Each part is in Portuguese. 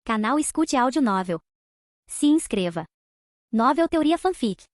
Canal Escute Áudio Novel. Se inscreva. Novel Teoria Fanfic.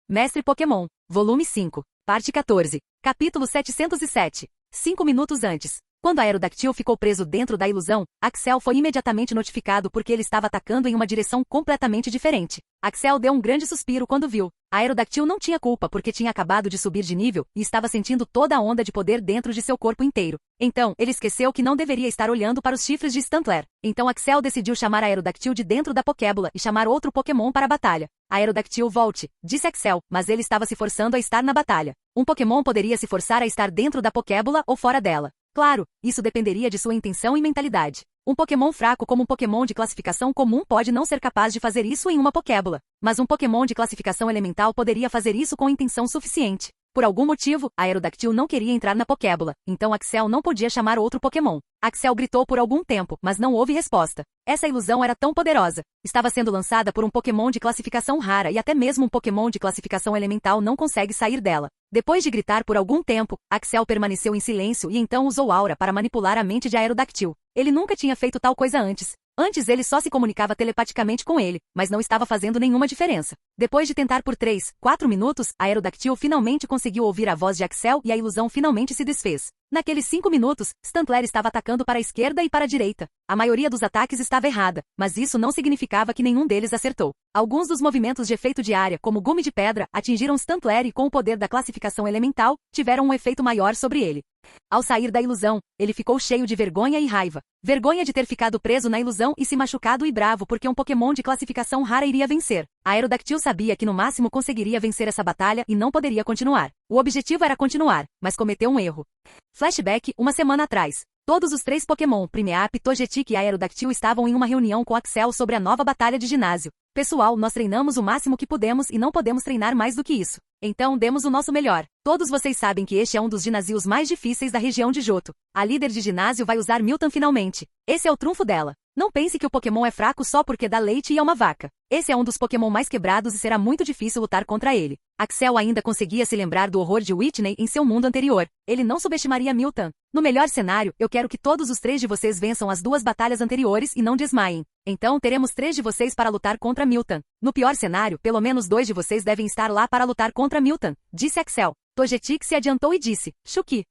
Mestre Pokémon, Volume 5, Parte 14, Capítulo 707. 5 minutos antes. Quando Aerodactyl ficou preso dentro da ilusão, Axel foi imediatamente notificado porque ele estava atacando em uma direção completamente diferente. Axel deu um grande suspiro quando viu. Aerodactyl não tinha culpa porque tinha acabado de subir de nível e estava sentindo toda a onda de poder dentro de seu corpo inteiro. Então, ele esqueceu que não deveria estar olhando para os chifres de Stantler. Então Axel decidiu chamar Aerodactyl de dentro da Pokébola e chamar outro Pokémon para a batalha. Aerodactyl volte, disse Axel, mas ele estava se forçando a estar na batalha. Um Pokémon poderia se forçar a estar dentro da Pokébola ou fora dela. Claro, isso dependeria de sua intenção e mentalidade. Um Pokémon fraco como um Pokémon de classificação comum pode não ser capaz de fazer isso em uma Pokébola, mas um Pokémon de classificação elemental poderia fazer isso com intenção suficiente. Por algum motivo, Aerodactyl não queria entrar na Pokébola, então Axel não podia chamar outro Pokémon. Axel gritou por algum tempo, mas não houve resposta. Essa ilusão era tão poderosa. Estava sendo lançada por um Pokémon de classificação rara e até mesmo um Pokémon de classificação elemental não consegue sair dela. Depois de gritar por algum tempo, Axel permaneceu em silêncio e então usou Aura para manipular a mente de Aerodactyl. Ele nunca tinha feito tal coisa antes. Antes ele só se comunicava telepaticamente com ele, mas não estava fazendo nenhuma diferença. Depois de tentar por 3, 4 minutos, Aerodactyl finalmente conseguiu ouvir a voz de Axel e a ilusão finalmente se desfez. Naqueles 5 minutos, Stantler estava atacando para a esquerda e para a direita. A maioria dos ataques estava errada, mas isso não significava que nenhum deles acertou. Alguns dos movimentos de efeito de área, como Gume de Pedra, atingiram Stantler e com o poder da classificação elemental, tiveram um efeito maior sobre ele. Ao sair da ilusão, ele ficou cheio de vergonha e raiva. Vergonha de ter ficado preso na ilusão e se machucado e bravo porque um Pokémon de classificação rara iria vencer. Aerodactyl sabia que no máximo conseguiria vencer essa batalha e não poderia continuar. O objetivo era continuar, mas cometeu um erro. Flashback, uma semana atrás. Todos os 3 Pokémon, Primeape, Togetic e Aerodactyl estavam em uma reunião com Axel sobre a nova batalha de ginásio. Pessoal, nós treinamos o máximo que pudemos e não podemos treinar mais do que isso. Então demos o nosso melhor. Todos vocês sabem que este é um dos ginásios mais difíceis da região de Johto. A líder de ginásio vai usar Miltank finalmente. Esse é o trunfo dela. Não pense que o Pokémon é fraco só porque dá leite e é uma vaca. Esse é um dos Pokémon mais quebrados e será muito difícil lutar contra ele. Axel ainda conseguia se lembrar do horror de Whitney em seu mundo anterior. Ele não subestimaria Miltank. No melhor cenário, eu quero que todos os 3 de vocês vençam as 2 batalhas anteriores e não desmaiem. Então teremos 3 de vocês para lutar contra Miltank. No pior cenário, pelo menos 2 de vocês devem estar lá para lutar contra Miltank, disse Axel. Togetic se adiantou e disse, Chuki,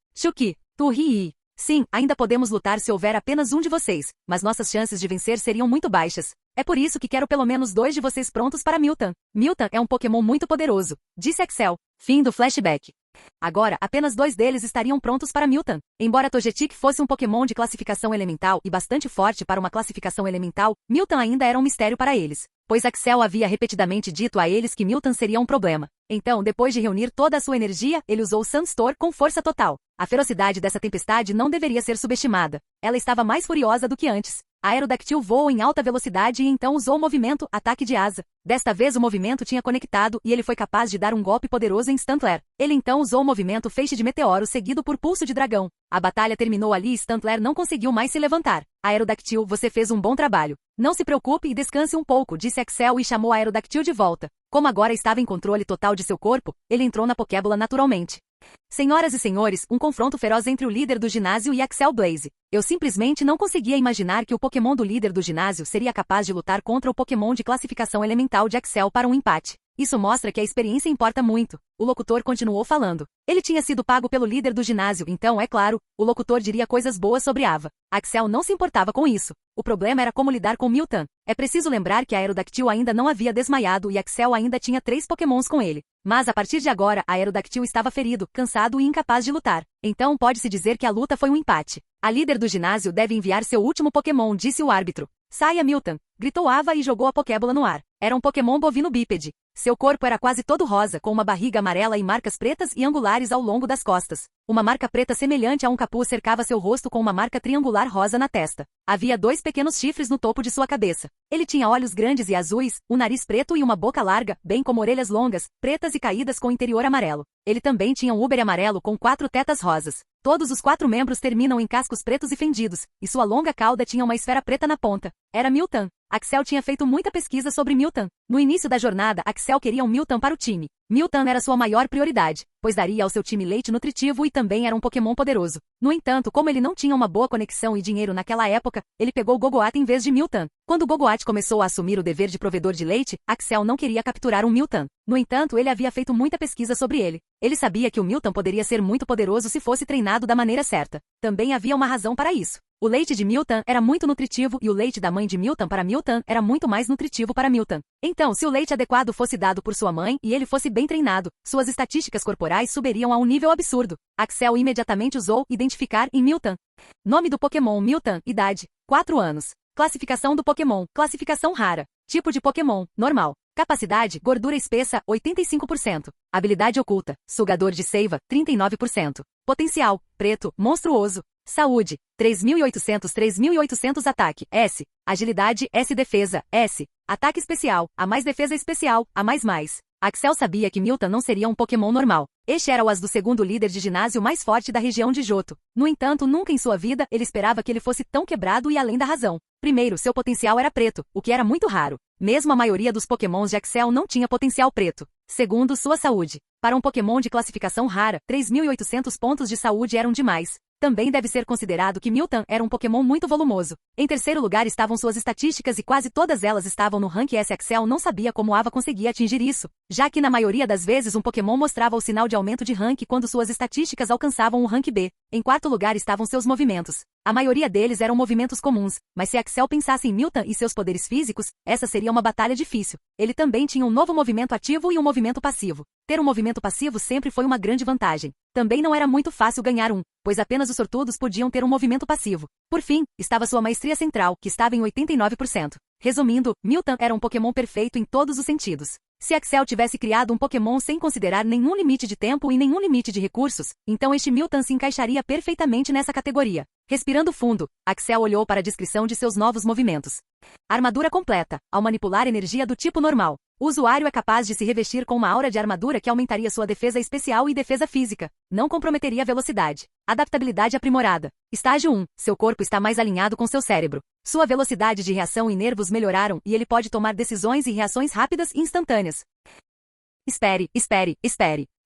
tu ri. Sim, ainda podemos lutar se houver apenas um de vocês, mas nossas chances de vencer seriam muito baixas. É por isso que quero pelo menos 2 de vocês prontos para Miltank. Miltank é um Pokémon muito poderoso, disse Axel. Fim do flashback. Agora, apenas 2 deles estariam prontos para Miltank. Embora Togetic fosse um Pokémon de classificação elemental e bastante forte para uma classificação elemental, Miltank ainda era um mistério para eles, pois Axel havia repetidamente dito a eles que Miltank seria um problema. Então, depois de reunir toda a sua energia, ele usou Sandstorm com força total. A ferocidade dessa tempestade não deveria ser subestimada. Ela estava mais furiosa do que antes. Aerodactyl voou em alta velocidade e então usou o movimento Ataque de Asa. Desta vez o movimento tinha conectado e ele foi capaz de dar um golpe poderoso em Stantler. Ele então usou o movimento Feixe de Meteoro seguido por Pulso de Dragão. A batalha terminou ali e Stantler não conseguiu mais se levantar. Aerodactyl, você fez um bom trabalho. Não se preocupe e descanse um pouco, disse Axel e chamou Aerodactyl de volta. Como agora estava em controle total de seu corpo, ele entrou na Pokébola naturalmente. Senhoras e senhores, um confronto feroz entre o líder do ginásio e Axel Blaze. Eu simplesmente não conseguia imaginar que o Pokémon do líder do ginásio seria capaz de lutar contra o Pokémon de classificação elemental de Axel para um empate. Isso mostra que a experiência importa muito. O locutor continuou falando. Ele tinha sido pago pelo líder do ginásio, então, é claro, o locutor diria coisas boas sobre Ava. Axel não se importava com isso. O problema era como lidar com Miltank. É preciso lembrar que Aerodactyl ainda não havia desmaiado e Axel ainda tinha 3 Pokémons com ele. Mas a partir de agora, Aerodactyl estava ferido, cansado e incapaz de lutar. Então pode-se dizer que a luta foi um empate. A líder do ginásio deve enviar seu último Pokémon, disse o árbitro. Saia, Miltank! Gritou Ava e jogou a Pokébola no ar. Era um Pokémon bovino bípede. Seu corpo era quase todo rosa, com uma barriga amarela e marcas pretas e angulares ao longo das costas. Uma marca preta semelhante a um capuz cercava seu rosto com uma marca triangular rosa na testa. Havia 2 pequenos chifres no topo de sua cabeça. Ele tinha olhos grandes e azuis, um nariz preto e uma boca larga, bem como orelhas longas, pretas e caídas com interior amarelo. Ele também tinha um Uber amarelo com 4 tetas rosas. Todos os 4 membros terminam em cascos pretos e fendidos, e sua longa cauda tinha uma esfera preta na ponta. Era Miltank. Axel tinha feito muita pesquisa sobre Miltank. No início da jornada, Axel queria um Miltank para o time. Miltank era sua maior prioridade, pois daria ao seu time leite nutritivo e também era um Pokémon poderoso. No entanto, como ele não tinha uma boa conexão e dinheiro naquela época, ele pegou Gogoat em vez de Miltank. Quando Gogoat começou a assumir o dever de provedor de leite, Axel não queria capturar um Miltank. No entanto, ele havia feito muita pesquisa sobre ele. Ele sabia que o Miltank poderia ser muito poderoso se fosse treinado da maneira certa. Também havia uma razão para isso. O leite de Miltank era muito nutritivo e o leite da mãe de Miltank para Miltank era muito mais nutritivo para Miltank. Então, se o leite adequado fosse dado por sua mãe e ele fosse bem treinado, suas estatísticas corporais subiriam a um nível absurdo. Axel imediatamente usou identificar em Miltank. Nome do Pokémon Miltank, idade, 4 anos. Classificação do Pokémon, classificação rara. Tipo de Pokémon, normal. Capacidade, gordura espessa, 85%. Habilidade oculta, sugador de seiva, 39%. Potencial, preto, monstruoso. Saúde, 3.800 ataque, S. Agilidade, S defesa, S. Ataque especial, A mais defesa especial, A mais. Axel sabia que Miltank não seria um Pokémon normal. Este era o as do segundo líder de ginásio mais forte da região de Johto. No entanto, nunca em sua vida ele esperava que ele fosse tão quebrado e além da razão. Primeiro, seu potencial era preto, o que era muito raro. Mesmo a maioria dos Pokémons de Axel não tinha potencial preto. Segundo, sua saúde. Para um Pokémon de classificação rara, 3.800 pontos de saúde eram demais. Também deve ser considerado que Miltank era um Pokémon muito volumoso. Em terceiro lugar estavam suas estatísticas e quase todas elas estavam no rank S. Axel não sabia como Ava conseguia atingir isso, já que na maioria das vezes um Pokémon mostrava o sinal de aumento de rank quando suas estatísticas alcançavam o rank B. Em quarto lugar estavam seus movimentos. A maioria deles eram movimentos comuns, mas se Axel pensasse em Miltank e seus poderes físicos, essa seria uma batalha difícil. Ele também tinha um novo movimento ativo e um movimento passivo. Ter um movimento passivo sempre foi uma grande vantagem. Também não era muito fácil ganhar um, pois apenas os sortudos podiam ter um movimento passivo. Por fim, estava sua maestria central, que estava em 89%. Resumindo, Miltank era um Pokémon perfeito em todos os sentidos. Se Axel tivesse criado um Pokémon sem considerar nenhum limite de tempo e nenhum limite de recursos, então este Miltank se encaixaria perfeitamente nessa categoria. Respirando fundo, Axel olhou para a descrição de seus novos movimentos. Armadura completa, ao manipular energia do tipo normal. O usuário é capaz de se revestir com uma aura de armadura que aumentaria sua defesa especial e defesa física. Não comprometeria a velocidade. Adaptabilidade aprimorada. Estágio 1. Seu corpo está mais alinhado com seu cérebro. Sua velocidade de reação e nervos melhoraram e ele pode tomar decisões e reações rápidas e instantâneas. Espere.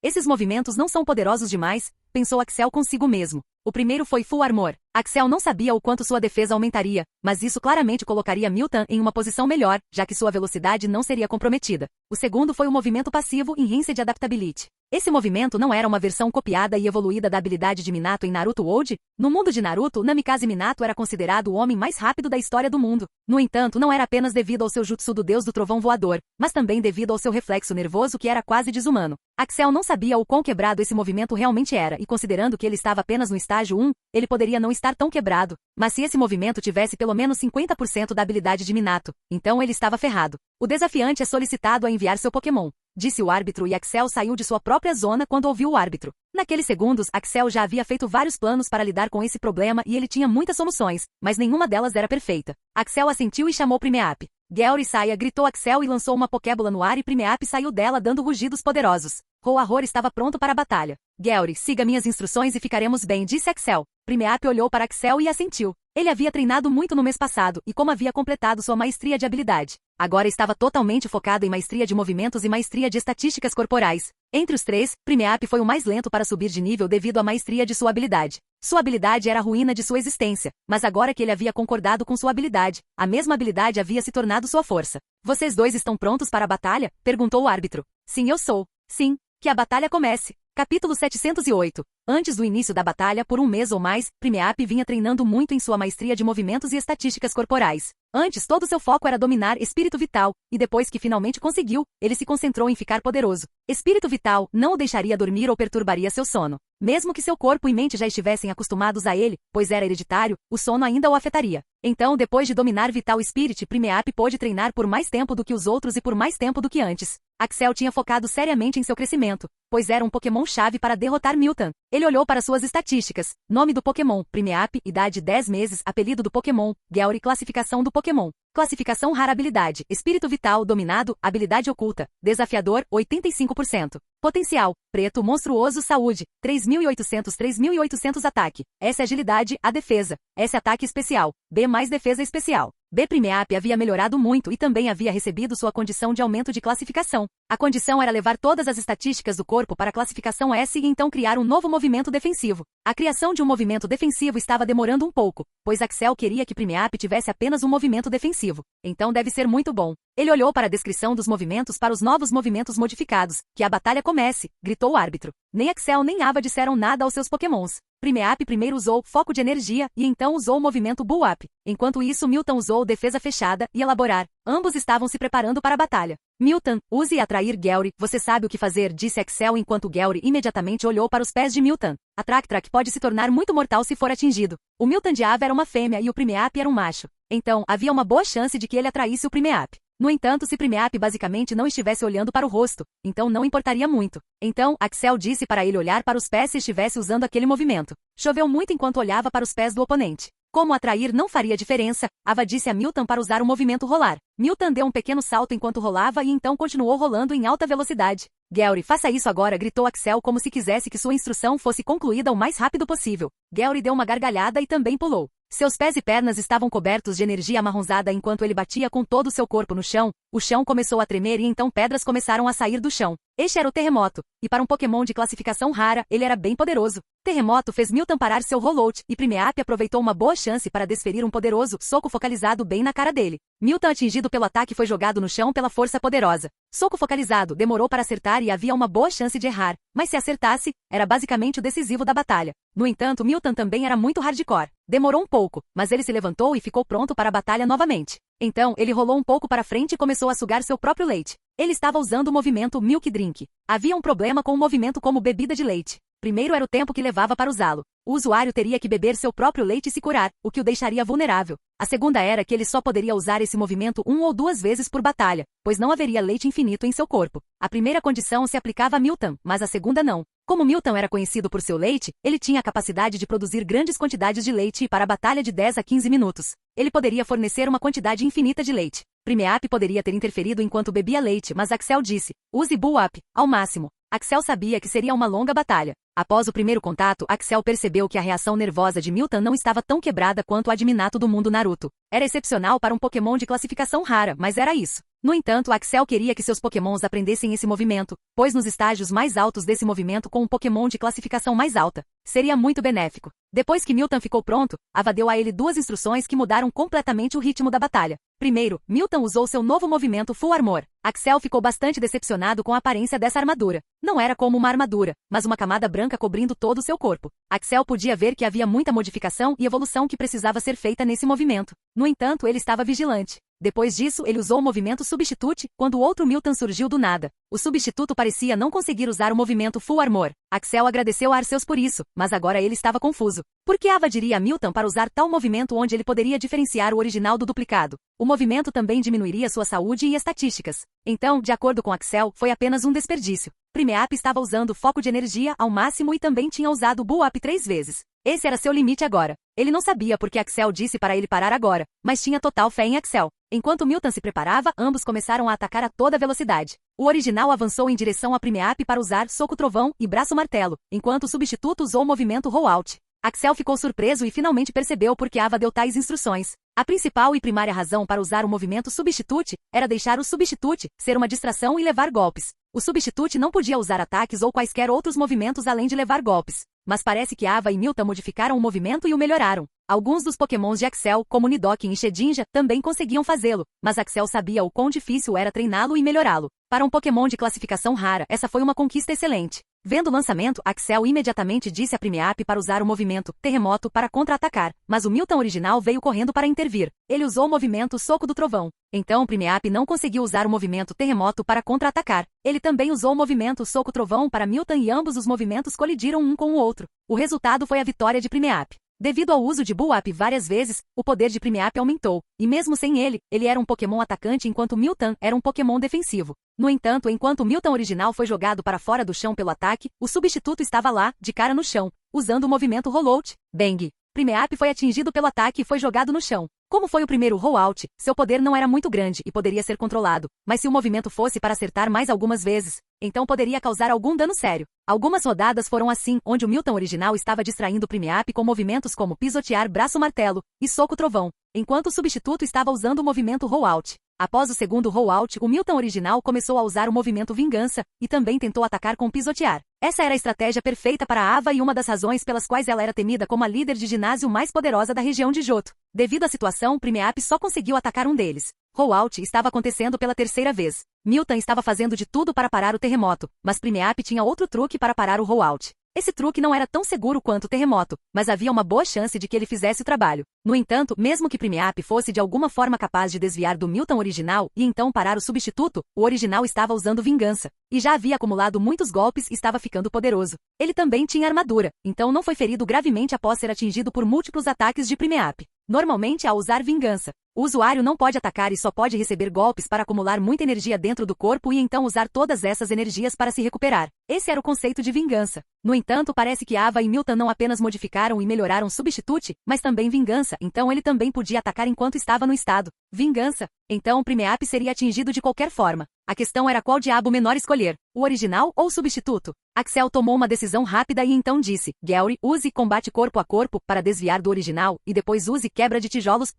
Esses movimentos não são poderosos demais, pensou Axel consigo mesmo. O primeiro foi Full Armor. Axel não sabia o quanto sua defesa aumentaria, mas isso claramente colocaria Miltank em uma posição melhor, já que sua velocidade não seria comprometida. O segundo foi o movimento passivo Enhanced Adaptability. Esse movimento não era uma versão copiada e evoluída da habilidade de Minato em Naruto World? No mundo de Naruto, Namikaze Minato era considerado o homem mais rápido da história do mundo. No entanto, não era apenas devido ao seu jutsu do deus do trovão voador, mas também devido ao seu reflexo nervoso que era quase desumano. Axel não sabia o quão quebrado esse movimento realmente era e considerando que ele estava apenas no estágio 1, ele poderia não estar tão quebrado. Mas se esse movimento tivesse pelo menos 50% da habilidade de Minato, então ele estava ferrado. O desafiante é solicitado a enviar seu Pokémon, disse o árbitro e Axel saiu de sua própria zona quando ouviu o árbitro. Naqueles segundos, Axel já havia feito vários planos para lidar com esse problema e ele tinha muitas soluções, mas nenhuma delas era perfeita. Axel assentiu e chamou Primeape. Gheori saia, gritou Axel e lançou uma Pokébola no ar e Primeape saiu dela dando rugidos poderosos. Roarroar estava pronto para a batalha. Gheori, siga minhas instruções e ficaremos bem, disse Axel. Primeape olhou para Axel e assentiu. Ele havia treinado muito no mês passado e como havia completado sua maestria de habilidade. Agora estava totalmente focado em maestria de movimentos e maestria de estatísticas corporais. Entre os três, Primeape foi o mais lento para subir de nível devido à maestria de sua habilidade. Sua habilidade era a ruína de sua existência, mas agora que ele havia concordado com sua habilidade, a mesma habilidade havia se tornado sua força. Vocês dois estão prontos para a batalha? Perguntou o árbitro. Sim, eu sou. Sim, que a batalha comece. Capítulo 708. Antes do início da batalha, por um mês ou mais, Primeape vinha treinando muito em sua maestria de movimentos e estatísticas corporais. Antes, todo seu foco era dominar Espírito Vital, e depois que finalmente conseguiu, ele se concentrou em ficar poderoso. Espírito Vital não o deixaria dormir ou perturbaria seu sono. Mesmo que seu corpo e mente já estivessem acostumados a ele, pois era hereditário, o sono ainda o afetaria. Então, depois de dominar Vital Spirit, Primeape pôde treinar por mais tempo do que os outros e por mais tempo do que antes. Axel tinha focado seriamente em seu crescimento, pois era um Pokémon-chave para derrotar Miltank. Ele olhou para suas estatísticas. Nome do Pokémon, Primeape, idade 10 meses, apelido do Pokémon, Gheori, classificação do Pokémon. Classificação rara habilidade, Espírito Vital, dominado, habilidade oculta, desafiador, 85%. Potencial, preto, monstruoso, saúde, 3.800 ataque. S agilidade, A defesa. S ataque especial, B mais defesa especial. B-Primeape havia melhorado muito e também havia recebido sua condição de aumento de classificação. A condição era levar todas as estatísticas do corpo para a classificação S e então criar um novo movimento defensivo. A criação de um movimento defensivo estava demorando um pouco, pois Axel queria que Primeape tivesse apenas um movimento defensivo. Então deve ser muito bom. Ele olhou para a descrição dos movimentos para os novos movimentos modificados. Que a batalha comece, gritou o árbitro. Nem Axel nem Ava disseram nada aos seus pokémons. Primeape primeiro usou foco de energia e então usou o movimento Bull Up. Enquanto isso Milton usou defesa fechada e elaborar. Ambos estavam se preparando para a batalha. Milton, use e atrair Gary, você sabe o que fazer, disse Axel enquanto Gary imediatamente olhou para os pés de Milton. A Track pode se tornar muito mortal se for atingido. O Milton de Ava era uma fêmea e o Primeape era um macho. Então, havia uma boa chance de que ele atraísse o Primeape. No entanto, se Primeape basicamente não estivesse olhando para o rosto, então não importaria muito. Então, Axel disse para ele olhar para os pés se estivesse usando aquele movimento. Choveu muito enquanto olhava para os pés do oponente. Como atrair não faria diferença, Ava disse a Milton para usar o movimento rolar. Milton deu um pequeno salto enquanto rolava e então continuou rolando em alta velocidade. Gary, faça isso agora, gritou Axel como se quisesse que sua instrução fosse concluída o mais rápido possível. Gary deu uma gargalhada e também pulou. Seus pés e pernas estavam cobertos de energia amarronzada enquanto ele batia com todo o seu corpo no chão. O chão começou a tremer e então pedras começaram a sair do chão. Este era o Terremoto, e para um Pokémon de classificação rara, ele era bem poderoso. Terremoto fez Milton parar seu rollout, e Primeape aproveitou uma boa chance para desferir um poderoso soco focalizado bem na cara dele. Milton, atingido pelo ataque, foi jogado no chão pela força poderosa. Soco focalizado demorou para acertar e havia uma boa chance de errar, mas se acertasse, era basicamente o decisivo da batalha. No entanto, Milton também era muito hardcore. Demorou um pouco, mas ele se levantou e ficou pronto para a batalha novamente. Então, ele rolou um pouco para frente e começou a sugar seu próprio leite. Ele estava usando o movimento Milk Drink. Havia um problema com o movimento como bebida de leite. Primeiro era o tempo que levava para usá-lo. O usuário teria que beber seu próprio leite e se curar, o que o deixaria vulnerável. A segunda era que ele só poderia usar esse movimento 1 ou 2 vezes por batalha, pois não haveria leite infinito em seu corpo. A primeira condição se aplicava a Milton, mas a segunda não. Como Milton era conhecido por seu leite, ele tinha a capacidade de produzir grandes quantidades de leite para a batalha de 10 a 15 minutos. Ele poderia fornecer uma quantidade infinita de leite. Primeape poderia ter interferido enquanto bebia leite, mas Axel disse, use Bull Up, ao máximo. Axel sabia que seria uma longa batalha. Após o primeiro contato, Axel percebeu que a reação nervosa de Milton não estava tão quebrada quanto a de Minato do mundo Naruto. Era excepcional para um Pokémon de classificação rara, mas era isso. No entanto, Axel queria que seus Pokémons aprendessem esse movimento, pois nos estágios mais altos desse movimento com um Pokémon de classificação mais alta, seria muito benéfico. Depois que Milton ficou pronto, Ava deu a ele 2 instruções que mudaram completamente o ritmo da batalha. Primeiro, Milton usou seu novo movimento Full Armor. Axel ficou bastante decepcionado com a aparência dessa armadura. Não era como uma armadura, mas uma camada branca cobrindo todo o seu corpo. Axel podia ver que havia muita modificação e evolução que precisava ser feita nesse movimento. No entanto, ele estava vigilante. Depois disso, ele usou o movimento Substitute, quando o outro Milton surgiu do nada. O substituto parecia não conseguir usar o movimento Full Armor. Axel agradeceu a Arceus por isso, mas agora ele estava confuso. Por que Ava diria a Milton para usar tal movimento onde ele poderia diferenciar o original do duplicado? O movimento também diminuiria sua saúde e estatísticas. Então, de acordo com Axel, foi apenas um desperdício. Primeape estava usando foco de energia ao máximo e também tinha usado Bull Up 3 vezes. Esse era seu limite agora. Ele não sabia porque Axel disse para ele parar agora, mas tinha total fé em Axel. Enquanto Milton se preparava, ambos começaram a atacar a toda velocidade. O original avançou em direção a Primeape para usar Soco Trovão e Braço Martelo, enquanto o substituto usou o movimento Rollout. Axel ficou surpreso e finalmente percebeu por que Ava deu tais instruções. A principal e primária razão para usar o movimento Substitute era deixar o Substitute ser uma distração e levar golpes. O Substitute não podia usar ataques ou quaisquer outros movimentos além de levar golpes. Mas parece que Ava e Milton modificaram o movimento e o melhoraram. Alguns dos Pokémons de Axel, como Nidoking e Shedinja, também conseguiam fazê-lo, mas Axel sabia o quão difícil era treiná-lo e melhorá-lo. Para um Pokémon de classificação rara, essa foi uma conquista excelente. Vendo o lançamento, Axel imediatamente disse a Primeape para usar o movimento Terremoto para contra-atacar, mas o Milton original veio correndo para intervir. Ele usou o movimento Soco do Trovão. Então Primeape não conseguiu usar o movimento Terremoto para contra-atacar. Ele também usou o movimento Soco Trovão para Milton e ambos os movimentos colidiram um com o outro. O resultado foi a vitória de Primeape. Devido ao uso de Bull Up várias vezes, o poder de Primeape aumentou, e mesmo sem ele, ele era um Pokémon atacante enquanto Milton era um Pokémon defensivo. No entanto, enquanto o Milton original foi jogado para fora do chão pelo ataque, o substituto estava lá, de cara no chão, usando o movimento Rollout. Bang! Primeape foi atingido pelo ataque e foi jogado no chão. Como foi o primeiro rollout, seu poder não era muito grande e poderia ser controlado, mas se o movimento fosse para acertar mais algumas vezes, então poderia causar algum dano sério. Algumas rodadas foram assim, onde o Milton original estava distraindo o Primeape com movimentos como pisotear braço-martelo e soco-trovão, enquanto o substituto estava usando o movimento rollout. Após o segundo rollout, o Milton original começou a usar o movimento vingança e também tentou atacar com pisotear. Essa era a estratégia perfeita para a Ava e uma das razões pelas quais ela era temida como a líder de ginásio mais poderosa da região de Johto. Devido à situação, Primeape só conseguiu atacar um deles. Rollout estava acontecendo pela terceira vez. Milton estava fazendo de tudo para parar o terremoto, mas Primeape tinha outro truque para parar o rollout. Esse truque não era tão seguro quanto o terremoto, mas havia uma boa chance de que ele fizesse o trabalho. No entanto, mesmo que Primeape fosse de alguma forma capaz de desviar do Milton original e então parar o substituto, o original estava usando vingança, e já havia acumulado muitos golpes e estava ficando poderoso. Ele também tinha armadura, então não foi ferido gravemente após ser atingido por múltiplos ataques de Primeape. Normalmente, ao usar vingança, o usuário não pode atacar e só pode receber golpes para acumular muita energia dentro do corpo e então usar todas essas energias para se recuperar. Esse era o conceito de vingança. No entanto, parece que Ava e Milton não apenas modificaram e melhoraram Substitute, mas também vingança, então ele também podia atacar enquanto estava no estado vingança. Então o Primeape seria atingido de qualquer forma. A questão era qual diabo menor escolher, o original ou o substituto. Axel tomou uma decisão rápida e então disse, Gary, use combate corpo a corpo para desviar do original e depois use quebra de tijolos.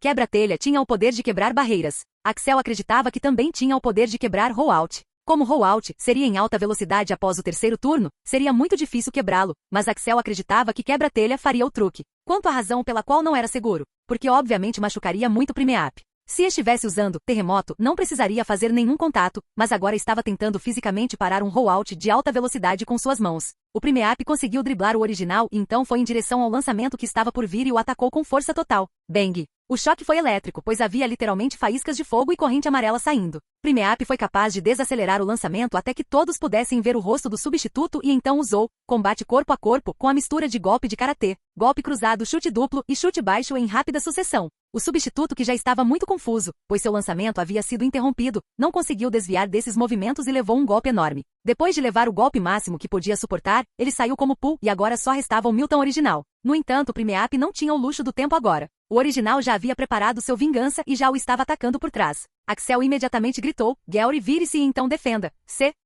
Quebra-telha tinha o poder de quebrar barreiras. Axel acreditava que também tinha o poder de quebrar rollout. Como rollout seria em alta velocidade após o terceiro turno, seria muito difícil quebrá-lo, mas Axel acreditava que quebra-telha faria o truque. Quanto à razão pela qual não era seguro, porque obviamente machucaria muito Primeape. Se estivesse usando terremoto, não precisaria fazer nenhum contato, mas agora estava tentando fisicamente parar um rollout de alta velocidade com suas mãos. O Primeape conseguiu driblar o original e então foi em direção ao lançamento que estava por vir e o atacou com força total. Bang! O choque foi elétrico, pois havia literalmente faíscas de fogo e corrente amarela saindo. Primeape foi capaz de desacelerar o lançamento até que todos pudessem ver o rosto do substituto e então usou combate corpo a corpo com a mistura de golpe de karatê, golpe cruzado, chute duplo e chute baixo em rápida sucessão. O substituto, que já estava muito confuso, pois seu lançamento havia sido interrompido, não conseguiu desviar desses movimentos e levou um golpe enorme. Depois de levar o golpe máximo que podia suportar, ele saiu como pull e agora só restava o Milton original. No entanto, Primeape não tinha o luxo do tempo agora. O original já havia preparado seu vingança e já o estava atacando por trás. Axel imediatamente gritou, Gary, vire-se e então defenda.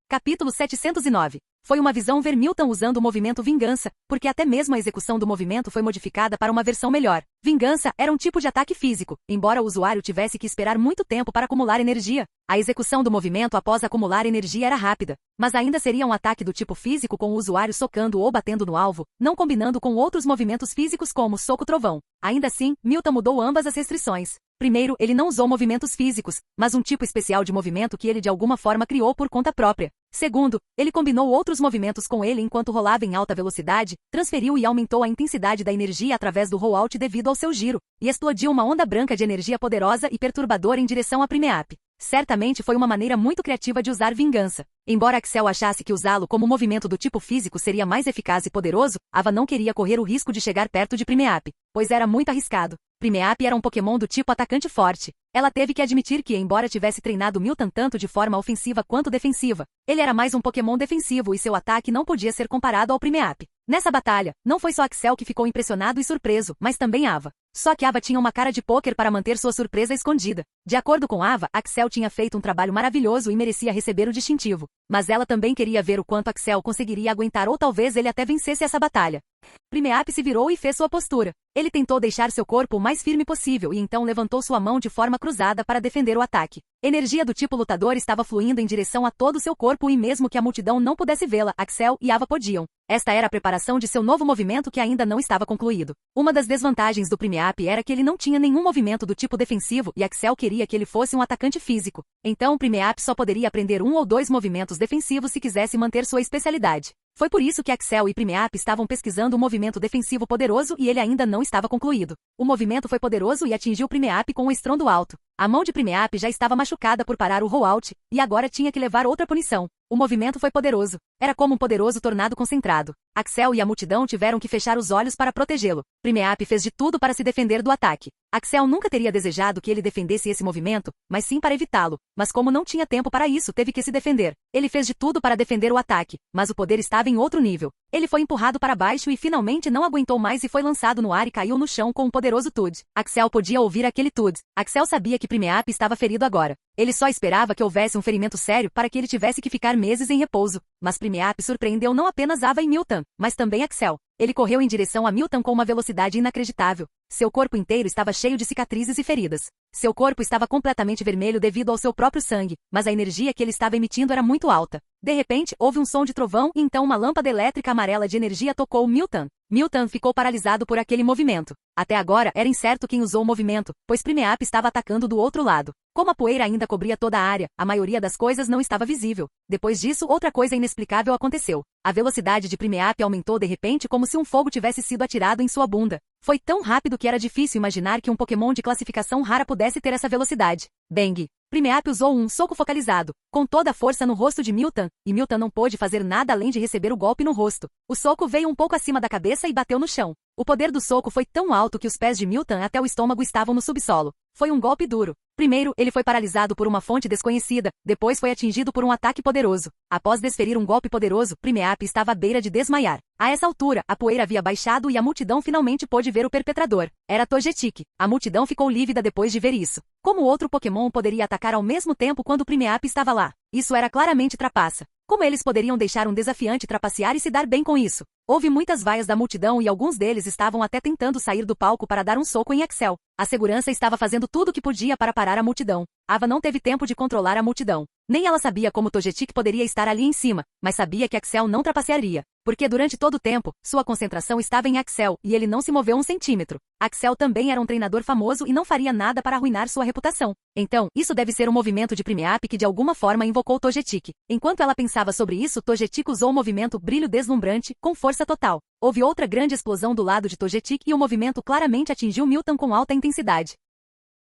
Capítulo 709. Foi uma visão ver Milton usando o movimento vingança, porque até mesmo a execução do movimento foi modificada para uma versão melhor. Vingança era um tipo de ataque físico, embora o usuário tivesse que esperar muito tempo para acumular energia. A execução do movimento após acumular energia era rápida, mas ainda seria um ataque do tipo físico com o usuário socando ou batendo no alvo, não combinando com outros movimentos físicos como soco-trovão. Ainda assim, Milton mudou ambas as restrições. Primeiro, ele não usou movimentos físicos, mas um tipo especial de movimento que ele de alguma forma criou por conta própria. Segundo, ele combinou outros movimentos com ele enquanto rolava em alta velocidade, transferiu e aumentou a intensidade da energia através do rollout devido ao seu giro, e explodiu uma onda branca de energia poderosa e perturbadora em direção a Primeape. Certamente foi uma maneira muito criativa de usar vingança. Embora Axel achasse que usá-lo como movimento do tipo físico seria mais eficaz e poderoso, Ava não queria correr o risco de chegar perto de Primeape, pois era muito arriscado. Primeape era um Pokémon do tipo atacante forte. Ela teve que admitir que, embora tivesse treinado Milton tanto de forma ofensiva quanto defensiva, ele era mais um Pokémon defensivo e seu ataque não podia ser comparado ao Primeape. Nessa batalha, não foi só Axel que ficou impressionado e surpreso, mas também Ava. Só que Ava tinha uma cara de pôquer para manter sua surpresa escondida. De acordo com Ava, Axel tinha feito um trabalho maravilhoso e merecia receber o distintivo. Mas ela também queria ver o quanto Axel conseguiria aguentar ou talvez ele até vencesse essa batalha. Primeape se virou e fez sua postura. Ele tentou deixar seu corpo o mais firme possível e então levantou sua mão de forma cruzada para defender o ataque. Energia do tipo lutador estava fluindo em direção a todo o seu corpo e mesmo que a multidão não pudesse vê-la, Axel e Ava podiam. Esta era a preparação de seu novo movimento que ainda não estava concluído. Uma das desvantagens do Primeape era que ele não tinha nenhum movimento do tipo defensivo e Axel queria que ele fosse um atacante físico. Então Primeape só poderia aprender um ou dois movimentos defensivos se quisesse manter sua especialidade. Foi por isso que Axel e Primeape estavam pesquisando um movimento defensivo poderoso e ele ainda não estava concluído. O movimento foi poderoso e atingiu Primeape com um estrondo alto. A mão de Primeape já estava machucada por parar o rollout, e agora tinha que levar outra punição. O movimento foi poderoso. Era como um poderoso tornado concentrado. Axel e a multidão tiveram que fechar os olhos para protegê-lo. Primeape fez de tudo para se defender do ataque. Axel nunca teria desejado que ele defendesse esse movimento, mas sim para evitá-lo. Mas como não tinha tempo para isso, teve que se defender. Ele fez de tudo para defender o ataque, mas o poder estava em outro nível. Ele foi empurrado para baixo e finalmente não aguentou mais e foi lançado no ar e caiu no chão com um poderoso Tud. Axel podia ouvir aquele Tud. Axel sabia que Primeape estava ferido agora. Ele só esperava que houvesse um ferimento sério para que ele tivesse que ficar meses em repouso. Mas Primeape surpreendeu não apenas Ava e Milton, mas também Axel. Ele correu em direção a Milton com uma velocidade inacreditável. Seu corpo inteiro estava cheio de cicatrizes e feridas. Seu corpo estava completamente vermelho devido ao seu próprio sangue, mas a energia que ele estava emitindo era muito alta. De repente, houve um som de trovão e então uma lâmpada elétrica amarela de energia tocou Milton. Milton ficou paralisado por aquele movimento. Até agora era incerto quem usou o movimento, pois Primeape estava atacando do outro lado. Como a poeira ainda cobria toda a área, a maioria das coisas não estava visível. Depois disso, outra coisa inexplicável aconteceu. A velocidade de Primeape aumentou de repente como se um fogo tivesse sido atirado em sua bunda. Foi tão rápido que era difícil imaginar que um Pokémon de classificação rara pudesse ter essa velocidade. Bang! Primeape usou um soco focalizado, com toda a força no rosto de Milton, e Milton não pôde fazer nada além de receber o golpe no rosto. O soco veio um pouco acima da cabeça e bateu no chão. O poder do soco foi tão alto que os pés de Milton até o estômago estavam no subsolo. Foi um golpe duro. Primeiro, ele foi paralisado por uma fonte desconhecida, depois foi atingido por um ataque poderoso. Após desferir um golpe poderoso, Primeape estava à beira de desmaiar. A essa altura, a poeira havia baixado e a multidão finalmente pôde ver o perpetrador. Era Togetic. A multidão ficou lívida depois de ver isso. Como outro Pokémon poderia atacar ao mesmo tempo quando Primeape estava lá? Isso era claramente trapaça. Como eles poderiam deixar um desafiante trapacear e se dar bem com isso? Houve muitas vaias da multidão e alguns deles estavam até tentando sair do palco para dar um soco em Axel. A segurança estava fazendo tudo o que podia para parar a multidão. Ava não teve tempo de controlar a multidão. Nem ela sabia como Togetic poderia estar ali em cima, mas sabia que Axel não trapacearia. Porque durante todo o tempo, sua concentração estava em Axel e ele não se moveu um centímetro. Axel também era um treinador famoso e não faria nada para arruinar sua reputação. Então, isso deve ser um movimento de Primeape que de alguma forma invocou Togetic. Enquanto ela pensava sobre isso, Togetic usou o movimento Brilho Deslumbrante, com força total. Houve outra grande explosão do lado de Togetic e o movimento claramente atingiu Milton com alta intensidade.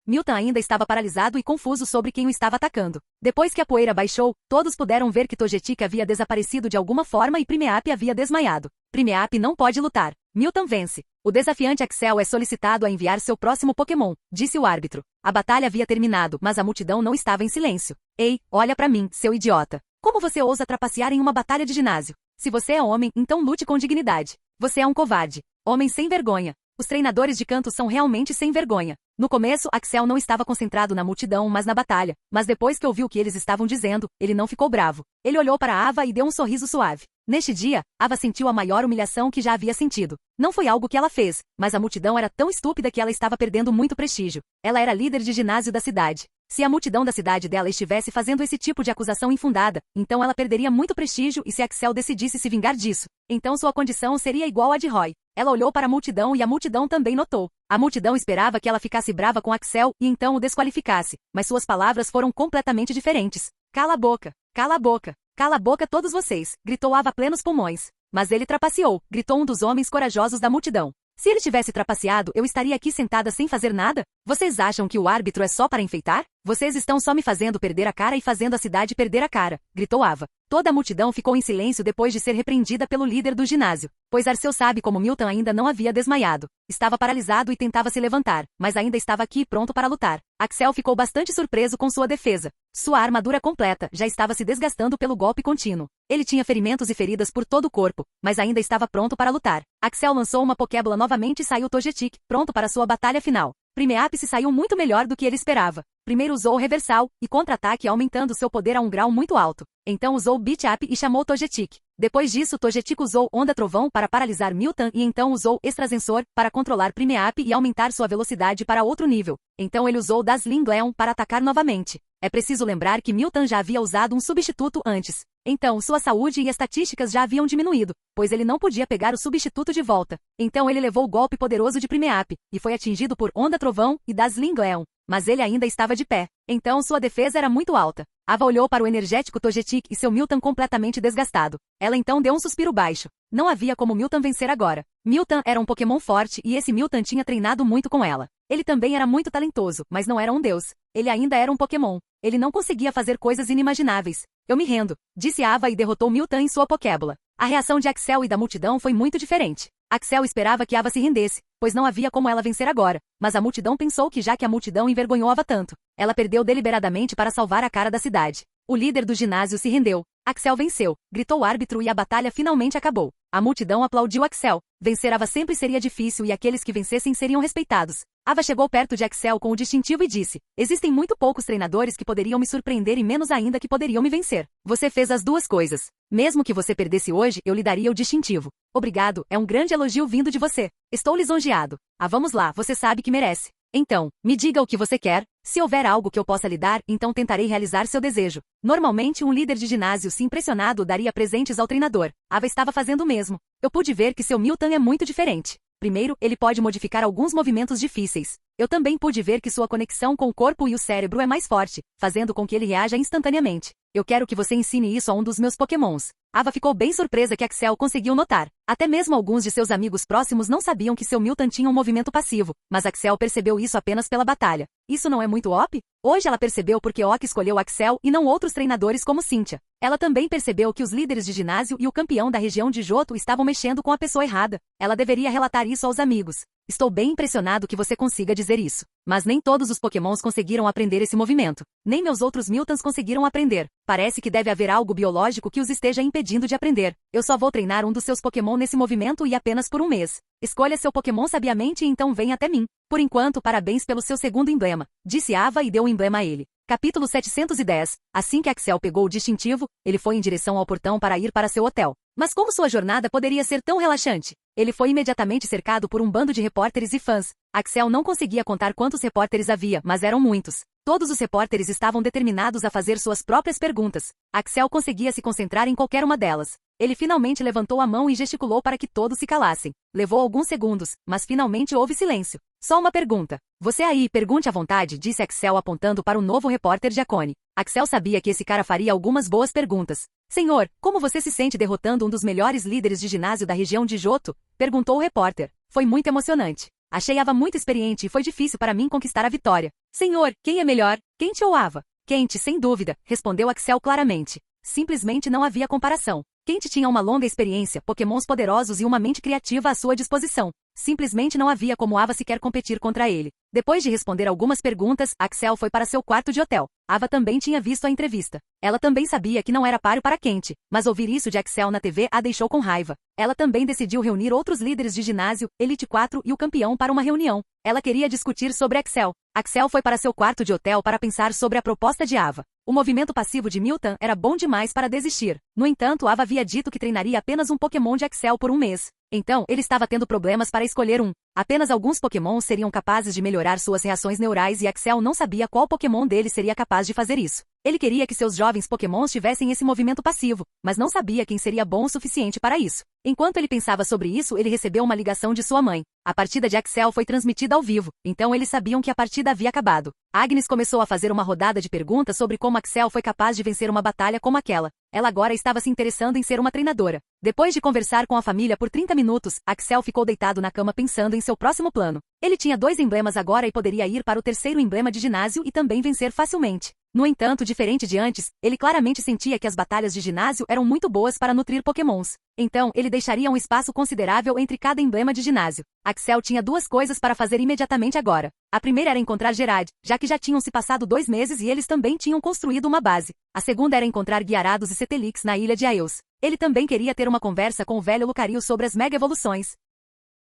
Milton ainda estava paralisado e confuso sobre quem o estava atacando. Depois que a poeira baixou, todos puderam ver que Togetic havia desaparecido de alguma forma e Primeape havia desmaiado. Primeape não pode lutar. Milton vence. O desafiante Axel é solicitado a enviar seu próximo Pokémon, disse o árbitro. A batalha havia terminado, mas a multidão não estava em silêncio. Ei, olha pra mim, seu idiota. Como você ousa trapacear em uma batalha de ginásio? Se você é homem, então lute com dignidade. Você é um covarde. Homem sem vergonha. Os treinadores de canto são realmente sem vergonha. No começo, Axel não estava concentrado na multidão, mas na batalha. Mas depois que ouviu o que eles estavam dizendo, ele não ficou bravo. Ele olhou para Ava e deu um sorriso suave. Neste dia, Ava sentiu a maior humilhação que já havia sentido. Não foi algo que ela fez, mas a multidão era tão estúpida que ela estava perdendo muito prestígio. Ela era líder de ginásio da cidade. Se a multidão da cidade dela estivesse fazendo esse tipo de acusação infundada, então ela perderia muito prestígio e se Axel decidisse se vingar disso, então sua condição seria igual à de Roy. Ela olhou para a multidão e a multidão também notou. A multidão esperava que ela ficasse brava com Axel e então o desqualificasse, mas suas palavras foram completamente diferentes. Cala a boca! Cala a boca! Cala a boca todos vocês! Gritou Ava a plenos pulmões. Mas ele trapaceou, gritou um dos homens corajosos da multidão. Se ele tivesse trapaceado, eu estaria aqui sentada sem fazer nada? Vocês acham que o árbitro é só para enfeitar? Vocês estão só me fazendo perder a cara e fazendo a cidade perder a cara, gritou Ava. Toda a multidão ficou em silêncio depois de ser repreendida pelo líder do ginásio, pois Arceu sabe como Milton ainda não havia desmaiado. Estava paralisado e tentava se levantar, mas ainda estava aqui pronto para lutar. Axel ficou bastante surpreso com sua defesa. Sua armadura completa já estava se desgastando pelo golpe contínuo. Ele tinha ferimentos e feridas por todo o corpo, mas ainda estava pronto para lutar. Axel lançou uma Pokébola novamente e saiu Togetic, pronto para sua batalha final. Primeape se saiu muito melhor do que ele esperava. Primeiro usou o reversal e contra-ataque aumentando seu poder a um grau muito alto. Então usou o Beat Up e chamou Togetic. Depois disso, Togetic usou Onda Trovão para paralisar Milton e então usou Extrasensor para controlar Primeape e aumentar sua velocidade para outro nível. Então ele usou Dazzling Gleam para atacar novamente. É preciso lembrar que Milton já havia usado um substituto antes. Então sua saúde e estatísticas já haviam diminuído, pois ele não podia pegar o substituto de volta. Então ele levou o golpe poderoso de Primeape e foi atingido por Onda Trovão e Dazzling Gleam. Mas ele ainda estava de pé. Então sua defesa era muito alta. Ava olhou para o energético Togetic e seu Milton completamente desgastado. Ela então deu um suspiro baixo. Não havia como Milton vencer agora. Milton era um Pokémon forte e esse Milton tinha treinado muito com ela. Ele também era muito talentoso, mas não era um deus. Ele ainda era um Pokémon. Ele não conseguia fazer coisas inimagináveis. Eu me rendo, disse Ava e derrotou Miltann em sua Pokébola. A reação de Axel e da multidão foi muito diferente. Axel esperava que Ava se rendesse, pois não havia como ela vencer agora, mas a multidão pensou que já que a multidão envergonhou Ava tanto, ela perdeu deliberadamente para salvar a cara da cidade. O líder do ginásio se rendeu. Axel venceu, gritou o árbitro e a batalha finalmente acabou. A multidão aplaudiu Axel. Vencer Ava sempre seria difícil e aqueles que vencessem seriam respeitados. Ava chegou perto de Axel com o distintivo e disse: existem muito poucos treinadores que poderiam me surpreender e menos ainda que poderiam me vencer. Você fez as duas coisas. Mesmo que você perdesse hoje, eu lhe daria o distintivo. Obrigado, é um grande elogio vindo de você. Estou lisonjeado. Ah, vamos lá, você sabe que merece. Então, me diga o que você quer. Se houver algo que eu possa lhe dar, então tentarei realizar seu desejo. Normalmente um líder de ginásio se impressionado daria presentes ao treinador. Ava estava fazendo o mesmo. Eu pude ver que seu Miltann é muito diferente. Primeiro, ele pode modificar alguns movimentos difíceis. Eu também pude ver que sua conexão com o corpo e o cérebro é mais forte, fazendo com que ele reaja instantaneamente. Eu quero que você ensine isso a um dos meus Pokémons. Ava ficou bem surpresa que Axel conseguiu notar. Até mesmo alguns de seus amigos próximos não sabiam que seu Miltann tinha um movimento passivo, mas Axel percebeu isso apenas pela batalha. Isso não é muito OP? Hoje ela percebeu porque Ok escolheu Axel e não outros treinadores como Cynthia. Ela também percebeu que os líderes de ginásio e o campeão da região de Johto estavam mexendo com a pessoa errada. Ela deveria relatar isso aos amigos. Estou bem impressionado que você consiga dizer isso. Mas nem todos os Pokémons conseguiram aprender esse movimento. Nem meus outros Miltanns conseguiram aprender. Parece que deve haver algo biológico que os esteja impedindo de aprender. Eu só vou treinar um dos seus Pokémon nesse movimento e apenas por um mês. Escolha seu Pokémon sabiamente e então venha até mim. Por enquanto, parabéns pelo seu segundo emblema, disse Ava e deu o emblema a ele. Capítulo 710. Assim que Axel pegou o distintivo, ele foi em direção ao portão para ir para seu hotel. Mas como sua jornada poderia ser tão relaxante? Ele foi imediatamente cercado por um bando de repórteres e fãs. Axel não conseguia contar quantos repórteres havia, mas eram muitos. Todos os repórteres estavam determinados a fazer suas próprias perguntas. Axel conseguia se concentrar em qualquer uma delas. Ele finalmente levantou a mão e gesticulou para que todos se calassem. Levou alguns segundos, mas finalmente houve silêncio. Só uma pergunta. Você aí, pergunte à vontade, disse Axel apontando para o novo repórter Giacone. Axel sabia que esse cara faria algumas boas perguntas. Senhor, como você se sente derrotando um dos melhores líderes de ginásio da região de Johto? Perguntou o repórter. Foi muito emocionante. Achei Ava muito experiente e foi difícil para mim conquistar a vitória. Senhor, quem é melhor, Quente ou Ava? Quente, sem dúvida, respondeu Axel claramente. Simplesmente não havia comparação. Quente tinha uma longa experiência, Pokémons poderosos e uma mente criativa à sua disposição. Simplesmente não havia como Ava sequer competir contra ele. Depois de responder algumas perguntas, Axel foi para seu quarto de hotel. Ava também tinha visto a entrevista. Ela também sabia que não era páreo para Quente, mas ouvir isso de Axel na TV a deixou com raiva. Ela também decidiu reunir outros líderes de ginásio, Elite 4 e o campeão para uma reunião. Ela queria discutir sobre Axel. Axel foi para seu quarto de hotel para pensar sobre a proposta de Ava. O movimento passivo de Miltann era bom demais para desistir. No entanto, Ava havia dito que treinaria apenas um Pokémon de Axel por um mês. Então, ele estava tendo problemas para escolher um. Apenas alguns Pokémons seriam capazes de melhorar suas reações neurais e Axel não sabia qual Pokémon dele seria capaz de fazer isso. Ele queria que seus jovens Pokémons tivessem esse movimento passivo, mas não sabia quem seria bom o suficiente para isso. Enquanto ele pensava sobre isso, ele recebeu uma ligação de sua mãe. A partida de Axel foi transmitida ao vivo, então eles sabiam que a partida havia acabado. Agnes começou a fazer uma rodada de perguntas sobre como Axel foi capaz de vencer uma batalha como aquela. Ela agora estava se interessando em ser uma treinadora. Depois de conversar com a família por 30 minutos, Axel ficou deitado na cama pensando em seu próximo plano. Ele tinha 2 emblemas agora e poderia ir para o terceiro emblema de ginásio e também vencer facilmente. No entanto, diferente de antes, ele claramente sentia que as batalhas de ginásio eram muito boas para nutrir Pokémons. Então, ele deixaria um espaço considerável entre cada emblema de ginásio. Axel tinha 2 coisas para fazer imediatamente agora. A primeira era encontrar Gerard, já que já tinham se passado 2 meses e eles também tinham construído uma base. A segunda era encontrar Gyarados e Cetelix na ilha de Aeus. Ele também queria ter uma conversa com o velho Lucario sobre as Mega Evoluções.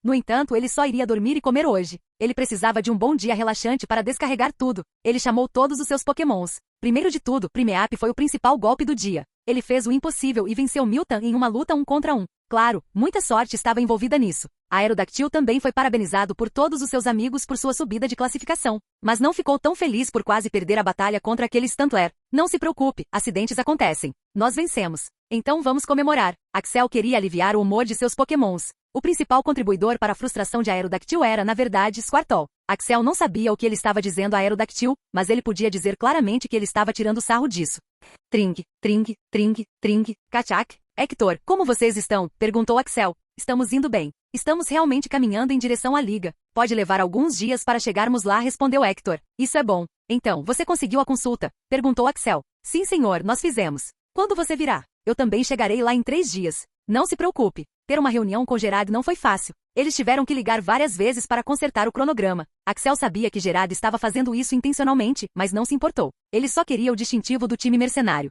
No entanto, ele só iria dormir e comer hoje. Ele precisava de um bom dia relaxante para descarregar tudo. Ele chamou todos os seus Pokémons. Primeiro de tudo, Primeape foi o principal golpe do dia. Ele fez o impossível e venceu Miltann em uma luta 1 contra 1. Claro, muita sorte estava envolvida nisso. Aerodactyl também foi parabenizado por todos os seus amigos por sua subida de classificação. Mas não ficou tão feliz por quase perder a batalha contra aquele Stantler. Não se preocupe, acidentes acontecem. Nós vencemos. Então vamos comemorar. Axel queria aliviar o humor de seus Pokémons. O principal contribuidor para a frustração de Aerodactyl era, na verdade, Squirtle. Axel não sabia o que ele estava dizendo a Aerodactyl, mas ele podia dizer claramente que ele estava tirando sarro disso. Tring, tring, tring, tring, Kachak. Hector, como vocês estão? Perguntou Axel. estamos indo bem. Estamos realmente caminhando em direção à liga. Pode levar alguns dias para chegarmos lá, respondeu Hector. Isso é bom. Então, você conseguiu a consulta? Perguntou Axel. Sim, senhor, nós fizemos. Quando você virá? Eu também chegarei lá em 3 dias. Não se preocupe. Ter uma reunião com Gerard não foi fácil. Eles tiveram que ligar várias vezes para consertar o cronograma. Axel sabia que Gerard estava fazendo isso intencionalmente, mas não se importou. Ele só queria o distintivo do time mercenário.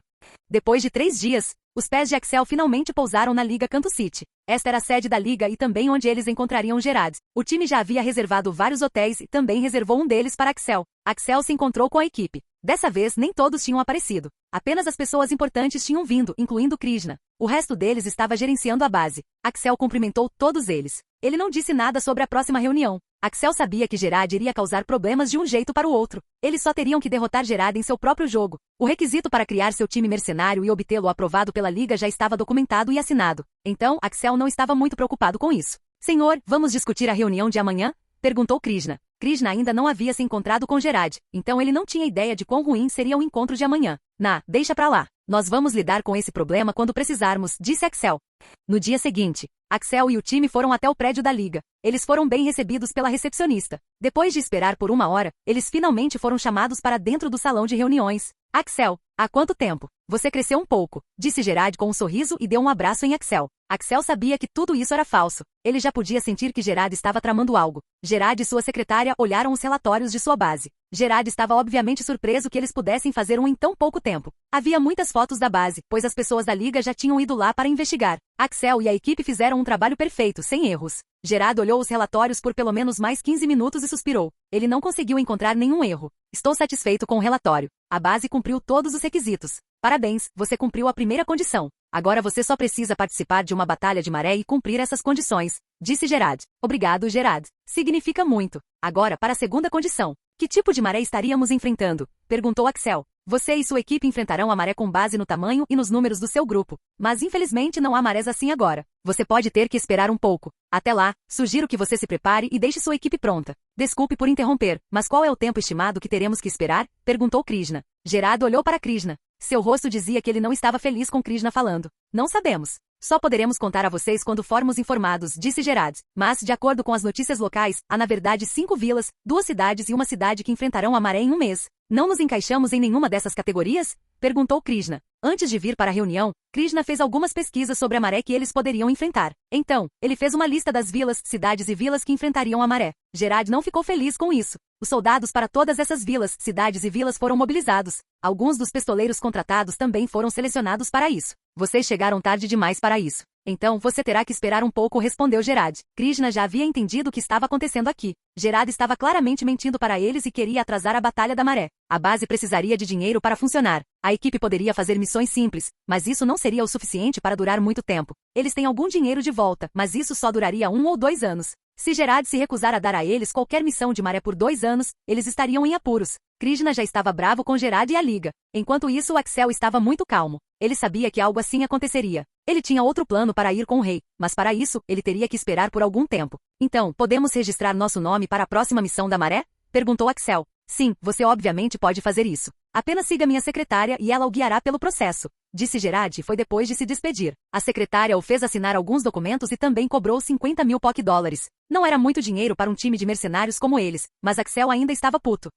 Depois de 3 dias, os pés de Axel finalmente pousaram na Liga Canto City. Esta era a sede da liga e também onde eles encontrariam Gerard. O time já havia reservado vários hotéis e também reservou um deles para Axel. Axel se encontrou com a equipe. Dessa vez, nem todos tinham aparecido. Apenas as pessoas importantes tinham vindo, incluindo Krishna. O resto deles estava gerenciando a base. Axel cumprimentou todos eles. Ele não disse nada sobre a próxima reunião. Axel sabia que Gerard iria causar problemas de um jeito para o outro. Eles só teriam que derrotar Gerard em seu próprio jogo. O requisito para criar seu time mercenário e obtê-lo aprovado pela liga já estava documentado e assinado. Então, Axel não estava muito preocupado com isso. Senhor, vamos discutir a reunião de amanhã? Perguntou Krishna. Krishna ainda não havia se encontrado com Gerard, então ele não tinha ideia de quão ruim seria o encontro de amanhã. Deixa pra lá. Nós vamos lidar com esse problema quando precisarmos, disse Axel. No dia seguinte, Axel e o time foram até o prédio da liga. Eles foram bem recebidos pela recepcionista. Depois de esperar por 1 hora, eles finalmente foram chamados para dentro do salão de reuniões. Axel, há quanto tempo? Você cresceu um pouco, disse Gerard com um sorriso e deu um abraço em Axel. Axel sabia que tudo isso era falso. Ele já podia sentir que Gerard estava tramando algo. Gerard e sua secretária olharam os relatórios de sua base. Gerard estava obviamente surpreso que eles pudessem fazer um em tão pouco tempo. Havia muitas fotos da base, pois as pessoas da liga já tinham ido lá para investigar. Axel e a equipe fizeram um trabalho perfeito, sem erros. Gerard olhou os relatórios por pelo menos mais 15 minutos e suspirou. Ele não conseguiu encontrar nenhum erro. Estou satisfeito com o relatório. A base cumpriu todos os requisitos. Parabéns, você cumpriu a primeira condição. Agora você só precisa participar de uma batalha de maré e cumprir essas condições, disse Gerard. Obrigado, Gerard. Significa muito. Agora para a segunda condição. Que tipo de maré estaríamos enfrentando? Perguntou Axel. Você e sua equipe enfrentarão a maré com base no tamanho e nos números do seu grupo. Mas infelizmente não há marés assim agora. Você pode ter que esperar um pouco. Até lá, sugiro que você se prepare e deixe sua equipe pronta. Desculpe por interromper, mas qual é o tempo estimado que teremos que esperar? Perguntou Krishna. Gerard olhou para Krishna. Seu rosto dizia que ele não estava feliz com Krishna falando. Não sabemos. Só poderemos contar a vocês quando formos informados, disse Gerard. Mas, de acordo com as notícias locais, há na verdade 5 vilas, 2 cidades e uma cidade que enfrentarão a maré em um mês. Não nos encaixamos em nenhuma dessas categorias? Perguntou Krishna. Antes de vir para a reunião, Krishna fez algumas pesquisas sobre a maré que eles poderiam enfrentar. Então, ele fez uma lista das vilas, cidades e vilas que enfrentariam a maré. Gerard não ficou feliz com isso. Os soldados para todas essas vilas, cidades e vilas foram mobilizados. Alguns dos pistoleiros contratados também foram selecionados para isso. Vocês chegaram tarde demais para isso. Então você terá que esperar um pouco, respondeu Gerard. Krishna já havia entendido o que estava acontecendo aqui. Gerard estava claramente mentindo para eles e queria atrasar a Batalha da Maré. A base precisaria de dinheiro para funcionar. A equipe poderia fazer missões simples, mas isso não seria o suficiente para durar muito tempo. Eles têm algum dinheiro de volta, mas isso só duraria 1 ou 2 anos. Se Gerard se recusar a dar a eles qualquer missão de maré por 2 anos, eles estariam em apuros. Krishna já estava bravo com Gerard e a liga. Enquanto isso, Axel estava muito calmo. Ele sabia que algo assim aconteceria. Ele tinha outro plano para ir com o rei, mas para isso, ele teria que esperar por algum tempo. Então, podemos registrar nosso nome para a próxima missão da maré? Perguntou Axel. Sim, você obviamente pode fazer isso. Apenas siga minha secretária e ela o guiará pelo processo, disse Gerard e foi depois de se despedir. A secretária o fez assinar alguns documentos e também cobrou 50 mil dólares. Não era muito dinheiro para um time de mercenários como eles, mas Axel ainda estava puto.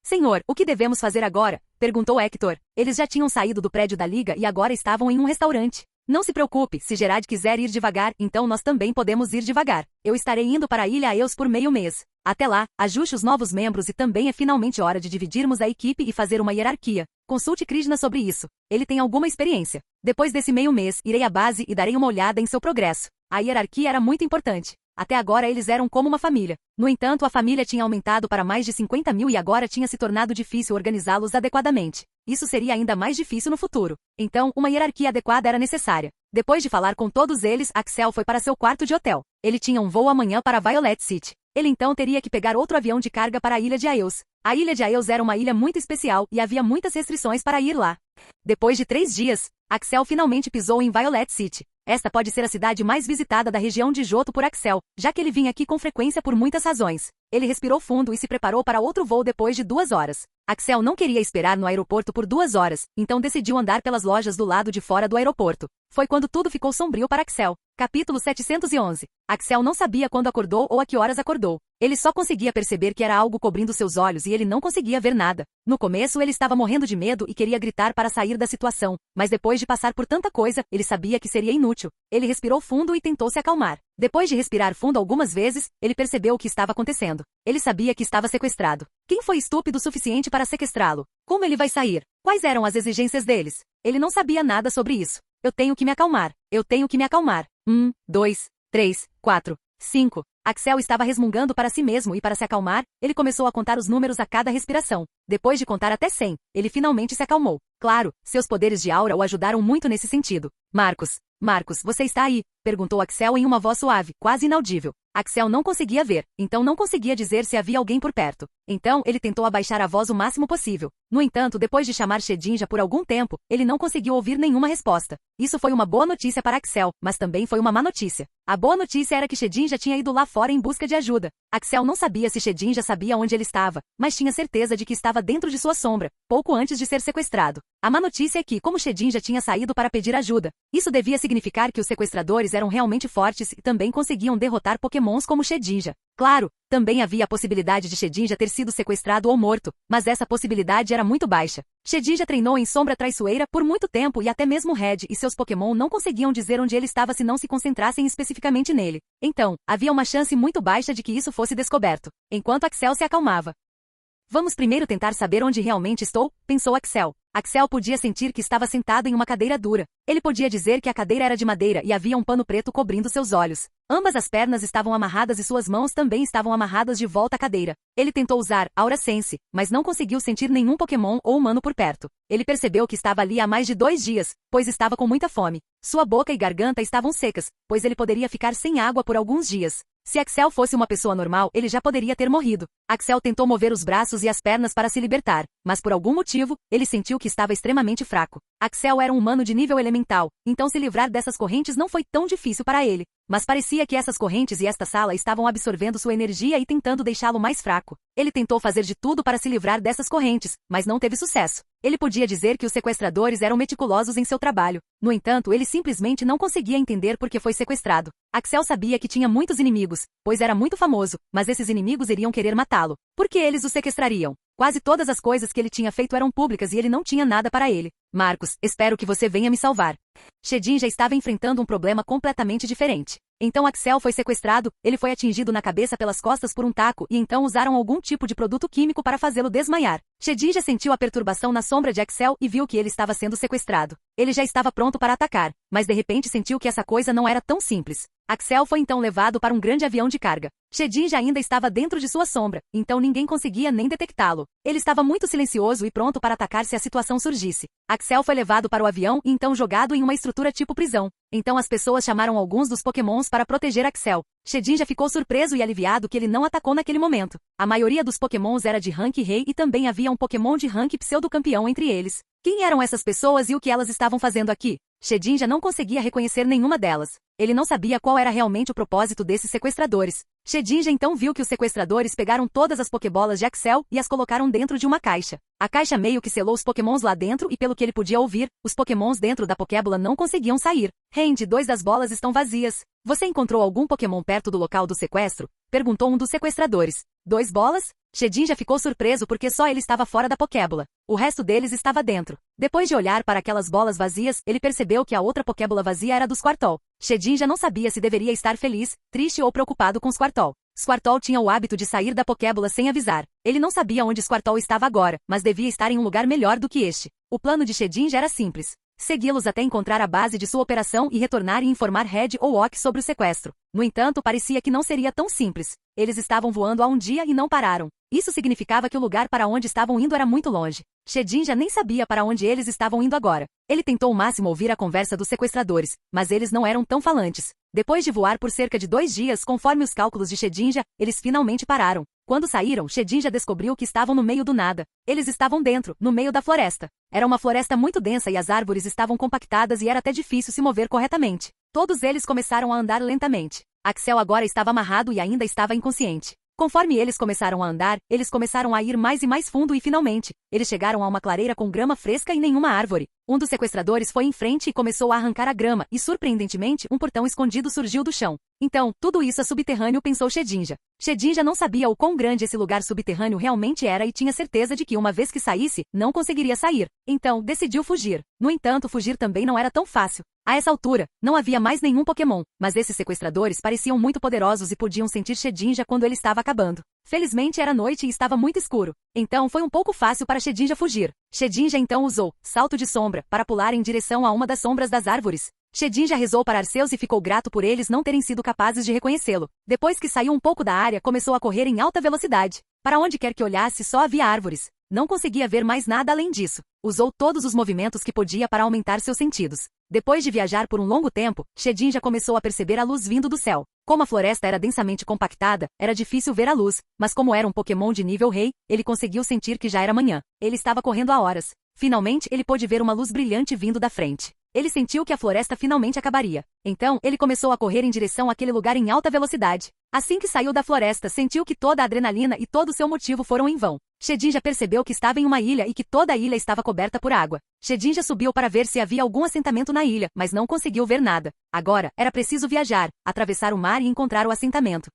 Senhor, o que devemos fazer agora? Perguntou Hector. Eles já tinham saído do prédio da liga e agora estavam em um restaurante. Não se preocupe, se Gerard quiser ir devagar, então nós também podemos ir devagar. Eu estarei indo para a Ilha Aeus por meio mês. Até lá, ajuste os novos membros e também é finalmente hora de dividirmos a equipe e fazer uma hierarquia. Consulte Krishna sobre isso. Ele tem alguma experiência. Depois desse meio mês, irei à base e darei uma olhada em seu progresso. A hierarquia era muito importante. Até agora eles eram como uma família. No entanto, a família tinha aumentado para mais de 50 mil e agora tinha se tornado difícil organizá-los adequadamente. Isso seria ainda mais difícil no futuro. Então, uma hierarquia adequada era necessária. Depois de falar com todos eles, Axel foi para seu quarto de hotel. Ele tinha um voo amanhã para Violet City. Ele então teria que pegar outro avião de carga para a Ilha de Aeus. A Ilha de Aeus era uma ilha muito especial e havia muitas restrições para ir lá. Depois de 3 dias, Axel finalmente pisou em Violet City. Esta pode ser a cidade mais visitada da região de Johto por Axel, já que ele vinha aqui com frequência por muitas razões. Ele respirou fundo e se preparou para outro voo depois de 2 horas. Axel não queria esperar no aeroporto por 2 horas, então decidiu andar pelas lojas do lado de fora do aeroporto. Foi quando tudo ficou sombrio para Axel. Capítulo 711. Axel não sabia quando acordou ou a que horas acordou. Ele só conseguia perceber que era algo cobrindo seus olhos e ele não conseguia ver nada. No começo ele estava morrendo de medo e queria gritar para sair da situação, mas depois de passar por tanta coisa, ele sabia que seria inútil. Ele respirou fundo e tentou se acalmar. Depois de respirar fundo algumas vezes, ele percebeu o que estava acontecendo. Ele sabia que estava sequestrado. Quem foi estúpido o suficiente para sequestrá-lo? Como ele vai sair? Quais eram as exigências deles? Ele não sabia nada sobre isso. Eu tenho que me acalmar. Eu tenho que me acalmar. 1, 2, 3, 4, 5. Axel estava resmungando para si mesmo e para se acalmar, ele começou a contar os números a cada respiração. Depois de contar até 100, ele finalmente se acalmou. Claro, seus poderes de aura o ajudaram muito nesse sentido. Marcos, você está aí? Perguntou Axel em uma voz suave, quase inaudível. Axel não conseguia ver, então não conseguia dizer se havia alguém por perto. Então, ele tentou abaixar a voz o máximo possível. No entanto, depois de chamar Shedinja por algum tempo, ele não conseguiu ouvir nenhuma resposta. Isso foi uma boa notícia para Axel, mas também foi uma má notícia. A boa notícia era que Shedinja tinha ido lá fora em busca de ajuda. Axel não sabia se Shedinja sabia onde ele estava, mas tinha certeza de que estava dentro de sua sombra, pouco antes de ser sequestrado. A má notícia é que, como Shedinja tinha saído para pedir ajuda, isso devia significar que os sequestradores eram realmente fortes e também conseguiam derrotar pokémons como Shedinja. Claro, também havia a possibilidade de Shedinja ter sido sequestrado ou morto, mas essa possibilidade era muito baixa. Shedinja treinou em Sombra Traiçoeira por muito tempo e até mesmo Red e seus Pokémon não conseguiam dizer onde ele estava se não se concentrassem especificamente nele. Então, havia uma chance muito baixa de que isso fosse descoberto. Enquanto Axel se acalmava. Vamos primeiro tentar saber onde realmente estou, pensou Axel. Axel podia sentir que estava sentado em uma cadeira dura. Ele podia dizer que a cadeira era de madeira e havia um pano preto cobrindo seus olhos. Ambas as pernas estavam amarradas e suas mãos também estavam amarradas de volta à cadeira. Ele tentou usar Aura Sense, mas não conseguiu sentir nenhum Pokémon ou humano por perto. Ele percebeu que estava ali há mais de 2 dias, pois estava com muita fome. Sua boca e garganta estavam secas, pois ele poderia ficar sem água por alguns dias. Se Axel fosse uma pessoa normal, ele já poderia ter morrido. Axel tentou mover os braços e as pernas para se libertar, mas por algum motivo, ele sentiu que estava extremamente fraco. Axel era um humano de nível elemental, então se livrar dessas correntes não foi tão difícil para ele. Mas parecia que essas correntes e esta sala estavam absorvendo sua energia e tentando deixá-lo mais fraco. Ele tentou fazer de tudo para se livrar dessas correntes, mas não teve sucesso. Ele podia dizer que os sequestradores eram meticulosos em seu trabalho. No entanto, ele simplesmente não conseguia entender por que foi sequestrado. Axel sabia que tinha muitos inimigos, pois era muito famoso, mas esses inimigos iriam querer matá-lo. Por que eles o sequestrariam? Quase todas as coisas que ele tinha feito eram públicas e ele não tinha nada para ele. Marcos, espero que você venha me salvar. Shedinja estava enfrentando um problema completamente diferente. Então Axel foi sequestrado, ele foi atingido na cabeça pelas costas por um taco e então usaram algum tipo de produto químico para fazê-lo desmaiar. Shedinja sentiu a perturbação na sombra de Axel e viu que ele estava sendo sequestrado. Ele já estava pronto para atacar, mas de repente sentiu que essa coisa não era tão simples. Axel foi então levado para um grande avião de carga. Shedinja ainda estava dentro de sua sombra, então ninguém conseguia nem detectá-lo. Ele estava muito silencioso e pronto para atacar se a situação surgisse. Axel foi levado para o avião e então jogado em uma estrutura tipo prisão. Então as pessoas chamaram alguns dos Pokémons para proteger Axel. Shedinja ficou surpreso e aliviado que ele não atacou naquele momento. A maioria dos Pokémons era de rank rei e também havia um Pokémon de rank pseudo-campeão entre eles. Quem eram essas pessoas e o que elas estavam fazendo aqui? Shedinja não conseguia reconhecer nenhuma delas. Ele não sabia qual era realmente o propósito desses sequestradores. Shedinja então viu que os sequestradores pegaram todas as Pokébolas de Axel e as colocaram dentro de uma caixa. A caixa meio que selou os Pokémons lá dentro e pelo que ele podia ouvir, os Pokémons dentro da Pokébola não conseguiam sair. Randy, 2 das bolas estão vazias. Você encontrou algum Pokémon perto do local do sequestro? Perguntou um dos sequestradores. 2 bolas? Shedinja ficou surpreso porque só ele estava fora da Pokébola. O resto deles estava dentro. Depois de olhar para aquelas bolas vazias, ele percebeu que a outra Pokébola vazia era do Squirtle. Shedinja não sabia se deveria estar feliz, triste ou preocupado com Squirtle. Squirtle tinha o hábito de sair da Pokébola sem avisar. Ele não sabia onde Squirtle estava agora, mas devia estar em um lugar melhor do que este. O plano de Shedinja era simples. Segui-los até encontrar a base de sua operação e retornar e informar Red ou Ok sobre o sequestro. No entanto, parecia que não seria tão simples. Eles estavam voando há um dia e não pararam. Isso significava que o lugar para onde estavam indo era muito longe. Shedinja nem sabia para onde eles estavam indo agora. Ele tentou ao máximo ouvir a conversa dos sequestradores, mas eles não eram tão falantes. Depois de voar por cerca de 2 dias, conforme os cálculos de Shedinja, eles finalmente pararam. Quando saíram, Shedinja descobriu que estavam no meio do nada. Eles estavam dentro, no meio da floresta. Era uma floresta muito densa e as árvores estavam compactadas e era até difícil se mover corretamente. Todos eles começaram a andar lentamente. Axel agora estava amarrado e ainda estava inconsciente. Conforme eles começaram a andar, eles começaram a ir mais e mais fundo e finalmente, eles chegaram a uma clareira com grama fresca e nenhuma árvore. Um dos sequestradores foi em frente e começou a arrancar a grama e, surpreendentemente, um portão escondido surgiu do chão. Então, tudo isso é subterrâneo, pensou Shedinja. Shedinja não sabia o quão grande esse lugar subterrâneo realmente era e tinha certeza de que uma vez que saísse, não conseguiria sair. Então, decidiu fugir. No entanto, fugir também não era tão fácil. A essa altura, não havia mais nenhum Pokémon, mas esses sequestradores pareciam muito poderosos e podiam sentir Shedinja quando ele estava acabando. Felizmente era noite e estava muito escuro. Então foi um pouco fácil para Shedinja fugir. Shedinja então usou salto de sombra para pular em direção a uma das sombras das árvores. Shedinja rezou para Arceus e ficou grato por eles não terem sido capazes de reconhecê-lo. Depois que saiu um pouco da área, começou a correr em alta velocidade. Para onde quer que olhasse, só havia árvores. Não conseguia ver mais nada além disso. Usou todos os movimentos que podia para aumentar seus sentidos. Depois de viajar por um longo tempo, Shedinja começou a perceber a luz vindo do céu. Como a floresta era densamente compactada, era difícil ver a luz, mas como era um Pokémon de nível rei, ele conseguiu sentir que já era manhã. Ele estava correndo há horas. Finalmente, ele pôde ver uma luz brilhante vindo da frente. Ele sentiu que a floresta finalmente acabaria. Então, ele começou a correr em direção àquele lugar em alta velocidade. Assim que saiu da floresta, sentiu que toda a adrenalina e todo o seu motivo foram em vão. Shedinja percebeu que estava em uma ilha e que toda a ilha estava coberta por água. Shedinja subiu para ver se havia algum assentamento na ilha, mas não conseguiu ver nada. Agora, era preciso viajar, atravessar o mar e encontrar o assentamento.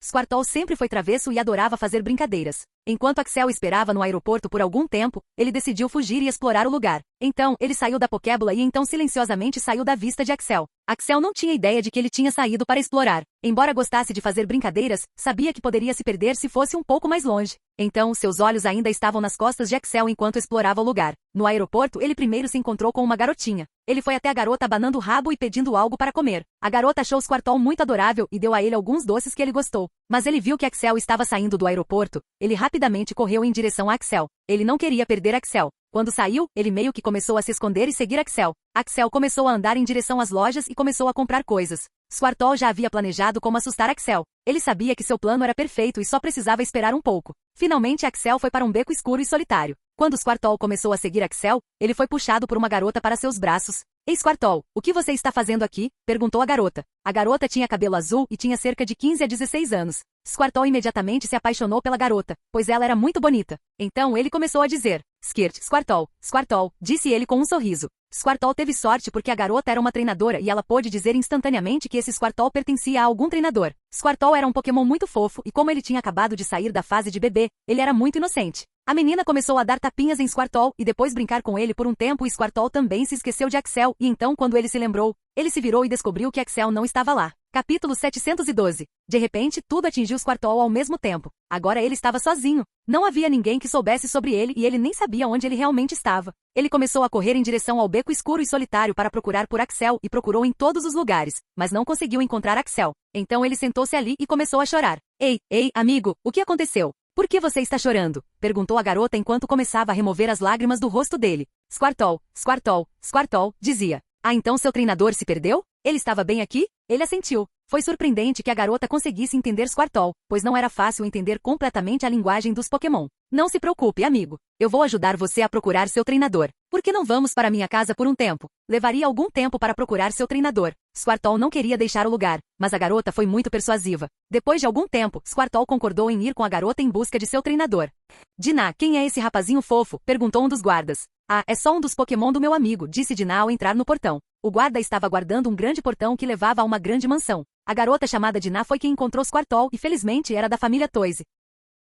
Squirtle sempre foi travesso e adorava fazer brincadeiras. Enquanto Axel esperava no aeroporto por algum tempo, ele decidiu fugir e explorar o lugar. Então, ele saiu da Pokébula e então silenciosamente saiu da vista de Axel. Axel não tinha ideia de que ele tinha saído para explorar. Embora gostasse de fazer brincadeiras, sabia que poderia se perder se fosse um pouco mais longe. Então, seus olhos ainda estavam nas costas de Axel enquanto explorava o lugar. No aeroporto, ele primeiro se encontrou com uma garotinha. Ele foi até a garota abanando o rabo e pedindo algo para comer. A garota achou Squirtle muito adorável e deu a ele alguns doces que ele gostou. Mas ele viu que Axel estava saindo do aeroporto. Ele rapidamente correu em direção a Axel. Ele não queria perder Axel. Quando saiu, ele meio que começou a se esconder e seguir Axel. Axel começou a andar em direção às lojas e começou a comprar coisas. Squirtle já havia planejado como assustar Axel. Ele sabia que seu plano era perfeito e só precisava esperar um pouco. Finalmente Axel foi para um beco escuro e solitário. Quando Squirtle começou a seguir Axel, ele foi puxado por uma garota para seus braços. Ei Squirtle, o que você está fazendo aqui? Perguntou a garota. A garota tinha cabelo azul e tinha cerca de 15 a 16 anos. Squirtle imediatamente se apaixonou pela garota, pois ela era muito bonita. Então ele começou a dizer, Skirt, Squirtle, Squirtle, disse ele com um sorriso. Squirtle teve sorte porque a garota era uma treinadora e ela pôde dizer instantaneamente que esse Squirtle pertencia a algum treinador. Squirtle era um Pokémon muito fofo e como ele tinha acabado de sair da fase de bebê, ele era muito inocente. A menina começou a dar tapinhas em Squirtle e depois brincar com ele por um tempo e Squirtle também se esqueceu de Axel e então quando ele se lembrou, ele se virou e descobriu que Axel não estava lá. Capítulo 712. De repente, tudo atingiu Squirtle ao mesmo tempo. Agora ele estava sozinho. Não havia ninguém que soubesse sobre ele e ele nem sabia onde ele realmente estava. Ele começou a correr em direção ao beco escuro e solitário para procurar por Axel e procurou em todos os lugares, mas não conseguiu encontrar Axel. Então ele sentou-se ali e começou a chorar. Ei, amigo, o que aconteceu? Por que você está chorando? Perguntou a garota enquanto começava a remover as lágrimas do rosto dele. Squirtle, Squirtle, Squirtle, dizia. Ah, então seu treinador se perdeu? Ele estava bem aqui? Ele assentiu. Foi surpreendente que a garota conseguisse entender Squirtle, pois não era fácil entender completamente a linguagem dos Pokémon. Não se preocupe, amigo. Eu vou ajudar você a procurar seu treinador. Por que não vamos para minha casa por um tempo? Levaria algum tempo para procurar seu treinador. Squirtle não queria deixar o lugar, mas a garota foi muito persuasiva. Depois de algum tempo, Squirtle concordou em ir com a garota em busca de seu treinador. Dinah, quem é esse rapazinho fofo? Perguntou um dos guardas. Ah, é só um dos Pokémon do meu amigo, disse Dinah ao entrar no portão. O guarda estava guardando um grande portão que levava a uma grande mansão. A garota chamada Dinah foi quem encontrou Squirtle e felizmente era da família Toise.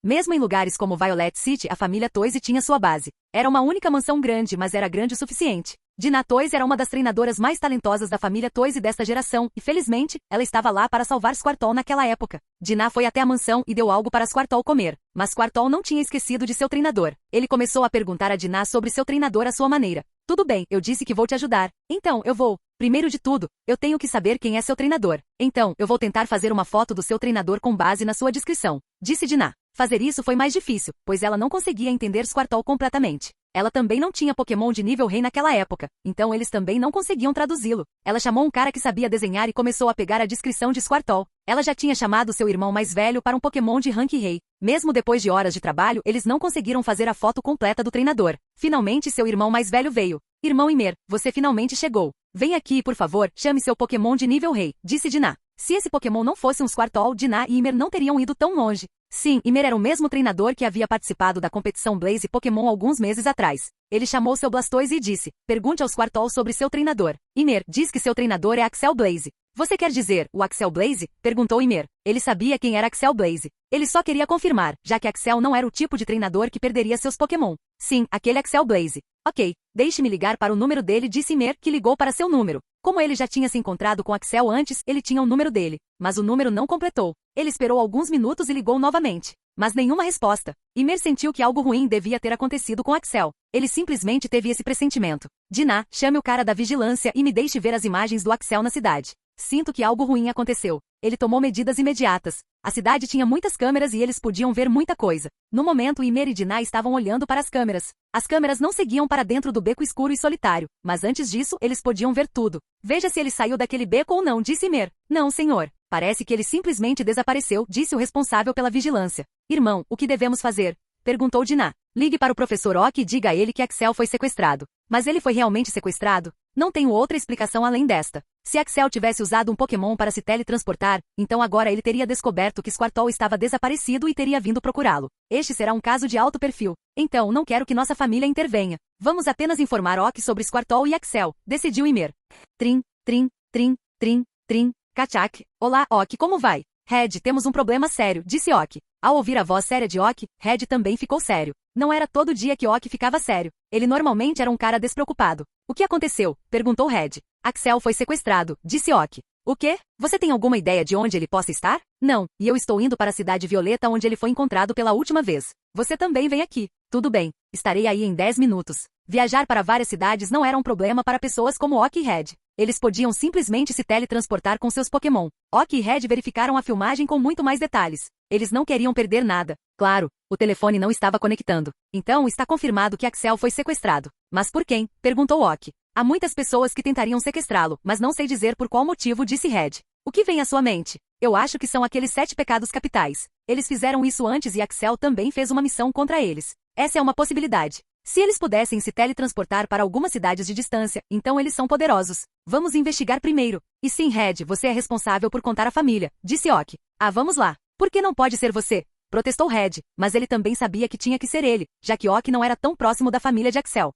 Mesmo em lugares como Violet City, a família Toise tinha sua base. Era uma única mansão grande, mas era grande o suficiente. Dinah Toise era uma das treinadoras mais talentosas da família Toise desta geração, e felizmente, ela estava lá para salvar Squirtle naquela época. Dinah foi até a mansão e deu algo para Squirtle comer, mas Squirtle não tinha esquecido de seu treinador. Ele começou a perguntar a Dinah sobre seu treinador à sua maneira. Tudo bem, eu disse que vou te ajudar. Então, eu vou. Primeiro de tudo, eu tenho que saber quem é seu treinador. Então, eu vou tentar fazer uma foto do seu treinador com base na sua descrição. Disse Dinah. Fazer isso foi mais difícil, pois ela não conseguia entender Squirtle completamente. Ela também não tinha Pokémon de nível rei naquela época, então eles também não conseguiam traduzi-lo. Ela chamou um cara que sabia desenhar e começou a pegar a descrição de Squirtle. Ela já tinha chamado seu irmão mais velho para um Pokémon de rank rei. Mesmo depois de horas de trabalho, eles não conseguiram fazer a foto completa do treinador. Finalmente seu irmão mais velho veio. Irmão Ymir, você finalmente chegou. Vem aqui, por favor, chame seu Pokémon de nível rei, disse Dinah. Se esse Pokémon não fosse um Squirtle, Dinah e Ymir não teriam ido tão longe. Sim, Ymir era o mesmo treinador que havia participado da competição Blaze Pokémon alguns meses atrás. Ele chamou seu Blastoise e disse, pergunte ao Squirtle sobre seu treinador. Ymir diz que seu treinador é Axel Blaze. Você quer dizer, o Axel Blaze? Perguntou Ymir. Ele sabia quem era Axel Blaze. Ele só queria confirmar, já que Axel não era o tipo de treinador que perderia seus Pokémon. Sim, aquele Axel Blaze. Ok, deixe-me ligar para o número dele, disse Ymir, que ligou para seu número. Como ele já tinha se encontrado com Axel antes, ele tinha o número dele. Mas o número não completou. Ele esperou alguns minutos e ligou novamente. Mas nenhuma resposta. Ymir sentiu que algo ruim devia ter acontecido com Axel. Ele simplesmente teve esse pressentimento. Dinah, chame o cara da vigilância e me deixe ver as imagens do Axel na cidade. Sinto que algo ruim aconteceu. Ele tomou medidas imediatas. A cidade tinha muitas câmeras e eles podiam ver muita coisa. No momento, Ymir e Dinah estavam olhando para as câmeras. As câmeras não seguiam para dentro do beco escuro e solitário, mas antes disso, eles podiam ver tudo. Veja se ele saiu daquele beco ou não, disse Ymir. Não, senhor. Parece que ele simplesmente desapareceu, disse o responsável pela vigilância. Irmão, o que devemos fazer? Perguntou Dinah. Ligue para o professor Oak e diga a ele que Axel foi sequestrado. Mas ele foi realmente sequestrado? Não tenho outra explicação além desta. Se Axel tivesse usado um Pokémon para se teletransportar, então agora ele teria descoberto que Squirtle estava desaparecido e teria vindo procurá-lo. Este será um caso de alto perfil. Então não quero que nossa família intervenha. Vamos apenas informar Oak sobre Squirtle e Axel, decidiu Ymir. Trim, trim, trim, trim, trim. Kachak. Olá, Oak, como vai? Red, temos um problema sério, disse Oak. Ao ouvir a voz séria de Oak, Red também ficou sério. Não era todo dia que Oak ficava sério. Ele normalmente era um cara despreocupado. O que aconteceu? Perguntou Red. Axel foi sequestrado, disse Oak. O quê? Você tem alguma ideia de onde ele possa estar? Não, e eu estou indo para a Cidade Violeta onde ele foi encontrado pela última vez. Você também vem aqui. Tudo bem. Estarei aí em 10 minutos. Viajar para várias cidades não era um problema para pessoas como Oak e Red. Eles podiam simplesmente se teletransportar com seus Pokémon. Oak e Red verificaram a filmagem com muito mais detalhes. Eles não queriam perder nada. Claro, o telefone não estava conectando. Então está confirmado que Axel foi sequestrado. Mas por quem? Perguntou Oak. Há muitas pessoas que tentariam sequestrá-lo, mas não sei dizer por qual motivo, disse Red. O que vem à sua mente? Eu acho que são aqueles 7 pecados capitais. Eles fizeram isso antes e Axel também fez uma missão contra eles. Essa é uma possibilidade. Se eles pudessem se teletransportar para algumas cidades de distância, então eles são poderosos. Vamos investigar primeiro. E sim, Red, você é responsável por contar a família, disse Oak. Ah, vamos lá. Por que não pode ser você? Protestou Red, mas ele também sabia que tinha que ser ele, já que Oak não era tão próximo da família de Axel.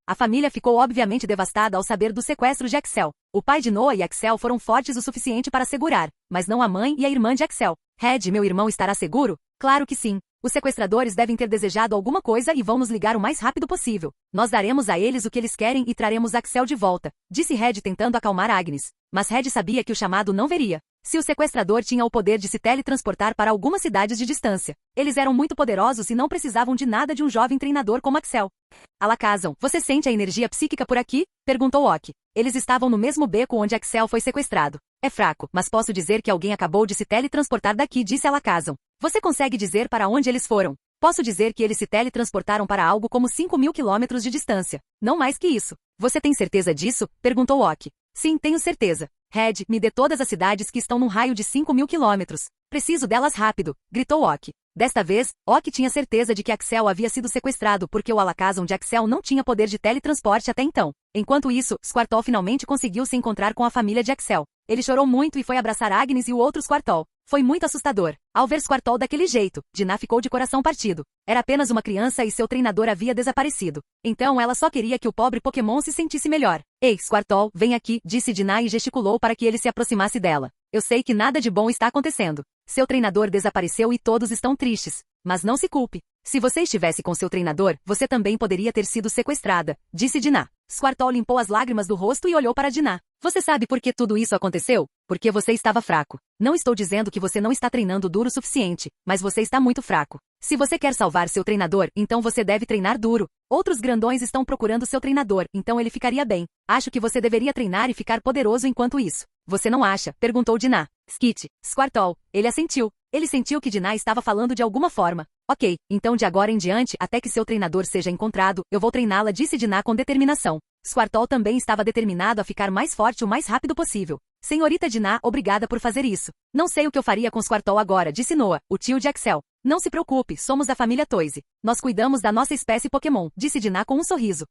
A família ficou obviamente devastada ao saber do sequestro de Axel. O pai de Noah e Axel foram fortes o suficiente para segurar, mas não a mãe e a irmã de Axel. Red, meu irmão estará seguro? Claro que sim. Os sequestradores devem ter desejado alguma coisa e vão nos ligar o mais rápido possível. Nós daremos a eles o que eles querem e traremos Axel de volta, disse Red tentando acalmar Agnes. Mas Red sabia que o chamado não veria. Se o sequestrador tinha o poder de se teletransportar para algumas cidades de distância, eles eram muito poderosos e não precisavam de nada de um jovem treinador como Axel. Alakazam, você sente a energia psíquica por aqui? Perguntou Oak. Eles estavam no mesmo beco onde Axel foi sequestrado. É fraco, mas posso dizer que alguém acabou de se teletransportar daqui, disse Alakazam. Você consegue dizer para onde eles foram? Posso dizer que eles se teletransportaram para algo como 5.000 quilômetros de distância. Não mais que isso. Você tem certeza disso? Perguntou Oak. Sim, tenho certeza. Red, me dê todas as cidades que estão num raio de 5.000 quilômetros. Preciso delas rápido, gritou Oak. Desta vez, Oak tinha certeza de que Axel havia sido sequestrado porque o Alakazam de Axel não tinha poder de teletransporte até então. Enquanto isso, Squirtle finalmente conseguiu se encontrar com a família de Axel. Ele chorou muito e foi abraçar Agnes e o outro Squirtle. Foi muito assustador. Ao ver Squirtle daquele jeito, Dinah ficou de coração partido. Era apenas uma criança e seu treinador havia desaparecido. Então ela só queria que o pobre Pokémon se sentisse melhor. Ei, Squirtle, vem aqui, disse Dinah e gesticulou para que ele se aproximasse dela. Eu sei que nada de bom está acontecendo. Seu treinador desapareceu e todos estão tristes. Mas não se culpe. Se você estivesse com seu treinador, você também poderia ter sido sequestrada, disse Dinah. Squirtle limpou as lágrimas do rosto e olhou para Dinah. Você sabe por que tudo isso aconteceu? Porque você estava fraco. Não estou dizendo que você não está treinando duro o suficiente, mas você está muito fraco. Se você quer salvar seu treinador, então você deve treinar duro. Outros grandões estão procurando seu treinador, então ele ficaria bem. Acho que você deveria treinar e ficar poderoso enquanto isso. Você não acha? Perguntou Dinah. Skit, Squirtle. Ele assentiu. Ele sentiu que Dinah estava falando de alguma forma. Ok, então de agora em diante, até que seu treinador seja encontrado, eu vou treiná-la, disse Dinah com determinação. Squirtle também estava determinado a ficar mais forte o mais rápido possível. Senhorita Dinah, obrigada por fazer isso. Não sei o que eu faria com Squirtle agora, disse Noah, o tio de Axel. Não se preocupe, somos da família Toise. Nós cuidamos da nossa espécie Pokémon, disse Dinah com um sorriso.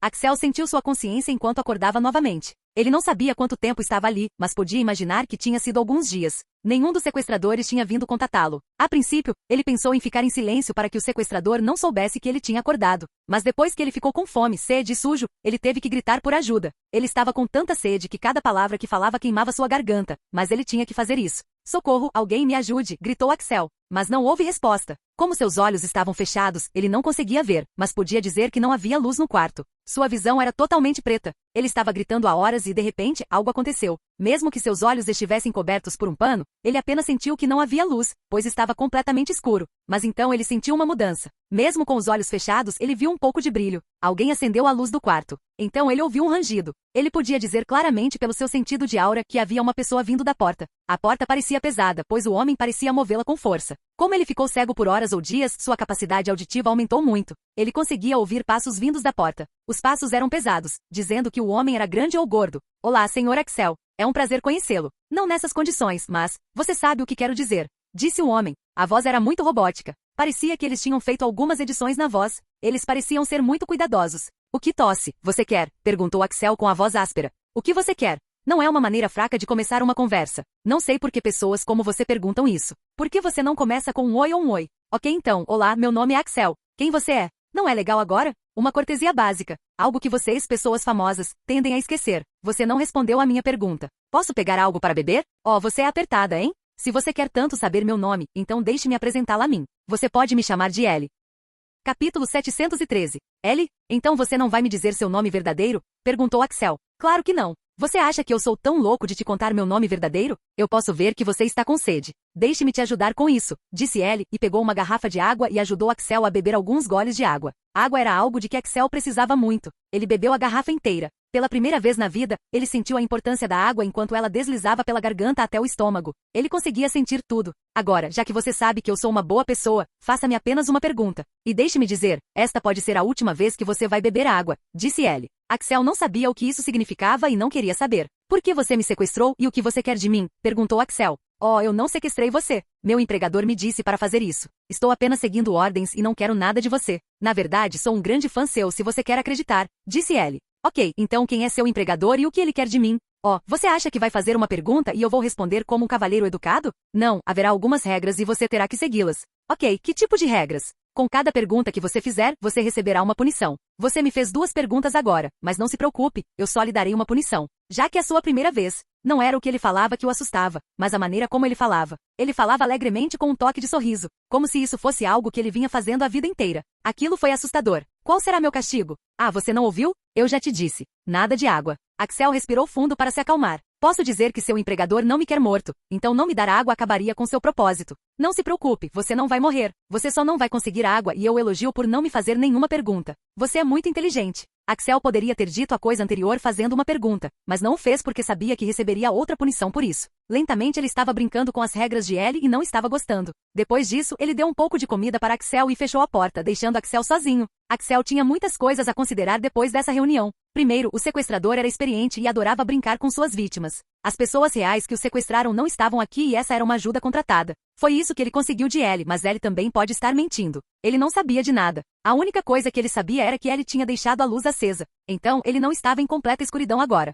Axel sentiu sua consciência enquanto acordava novamente. Ele não sabia quanto tempo estava ali, mas podia imaginar que tinha sido alguns dias. Nenhum dos sequestradores tinha vindo contatá-lo. A princípio, ele pensou em ficar em silêncio para que o sequestrador não soubesse que ele tinha acordado. Mas depois que ele ficou com fome, sede e sujo, ele teve que gritar por ajuda. Ele estava com tanta sede que cada palavra que falava queimava sua garganta, mas ele tinha que fazer isso. Socorro, alguém me ajude, gritou Axel. Mas não houve resposta. Como seus olhos estavam fechados, ele não conseguia ver, mas podia dizer que não havia luz no quarto. Sua visão era totalmente preta. Ele estava gritando há horas e, de repente, algo aconteceu. Mesmo que seus olhos estivessem cobertos por um pano, ele apenas sentiu que não havia luz, pois estava completamente escuro. Mas então ele sentiu uma mudança. Mesmo com os olhos fechados, ele viu um pouco de brilho. Alguém acendeu a luz do quarto. Então ele ouviu um rangido. Ele podia dizer claramente pelo seu sentido de aura que havia uma pessoa vindo da porta. A porta parecia pesada, pois o homem parecia movê-la com força. Como ele ficou cego por horas ou dias, sua capacidade auditiva aumentou muito. Ele conseguia ouvir passos vindos da porta. Os passos eram pesados, dizendo que o homem era grande ou gordo. Olá, Sr. Axel. É um prazer conhecê-lo. Não nessas condições, mas você sabe o que quero dizer. Disse o homem. A voz era muito robótica. Parecia que eles tinham feito algumas edições na voz. Eles pareciam ser muito cuidadosos. O que tosse você quer? Perguntou Axel com a voz áspera. O que você quer? Não é uma maneira fraca de começar uma conversa. Não sei por que pessoas como você perguntam isso. Por que você não começa com um oi ou um oi? Ok então, olá, meu nome é Axel. Quem você é? Não é legal agora? Uma cortesia básica. Algo que vocês, pessoas famosas, tendem a esquecer. Você não respondeu à minha pergunta. Posso pegar algo para beber? Oh, você é apertada, hein? Se você quer tanto saber meu nome, então deixe-me apresentá-la a mim. Você pode me chamar de Ellie. Capítulo 713. Ellie? Então você não vai me dizer seu nome verdadeiro? Perguntou Axel. Claro que não. Você acha que eu sou tão louco de te contar meu nome verdadeiro? Eu posso ver que você está com sede. Deixe-me te ajudar com isso, disse Ellie e pegou uma garrafa de água e ajudou Axel a beber alguns goles de água. Água era algo de que Axel precisava muito. Ele bebeu a garrafa inteira. Pela primeira vez na vida, ele sentiu a importância da água enquanto ela deslizava pela garganta até o estômago. Ele conseguia sentir tudo. Agora, já que você sabe que eu sou uma boa pessoa, faça-me apenas uma pergunta. E deixe-me dizer, esta pode ser a última vez que você vai beber água, disse Ellie. Axel não sabia o que isso significava e não queria saber. Por que você me sequestrou e o que você quer de mim? Perguntou Axel. Oh, eu não sequestrei você. Meu empregador me disse para fazer isso. Estou apenas seguindo ordens e não quero nada de você. Na verdade, sou um grande fã seu se você quer acreditar, disse Ellie. Ok, então quem é seu empregador e o que ele quer de mim? Oh, você acha que vai fazer uma pergunta e eu vou responder como um cavalheiro educado? Não, haverá algumas regras e você terá que segui-las. Ok, que tipo de regras? Com cada pergunta que você fizer, você receberá uma punição. Você me fez 2 perguntas agora, mas não se preocupe, eu só lhe darei uma punição. Já que é a sua primeira vez. Não era o que ele falava que o assustava, mas a maneira como ele falava. Ele falava alegremente com um toque de sorriso, como se isso fosse algo que ele vinha fazendo a vida inteira. Aquilo foi assustador. Qual será meu castigo? Ah, você não ouviu? Eu já te disse. Nada de água. Axel respirou fundo para se acalmar. Posso dizer que seu empregador não me quer morto, então não me dar água acabaria com seu propósito. Não se preocupe, você não vai morrer. Você só não vai conseguir água e eu o elogio por não me fazer nenhuma pergunta. Você é muito inteligente. Axel poderia ter dito a coisa anterior fazendo uma pergunta, mas não o fez porque sabia que receberia outra punição por isso. Lentamente ele estava brincando com as regras de Ellie e não estava gostando. Depois disso, ele deu um pouco de comida para Axel e fechou a porta, deixando Axel sozinho. Axel tinha muitas coisas a considerar depois dessa reunião. Primeiro, o sequestrador era experiente e adorava brincar com suas vítimas. As pessoas reais que o sequestraram não estavam aqui e essa era uma ajuda contratada. Foi isso que ele conseguiu de Ellie, mas Ellie também pode estar mentindo. Ele não sabia de nada. A única coisa que ele sabia era que Ellie tinha deixado a luz acesa. Então, ele não estava em completa escuridão agora.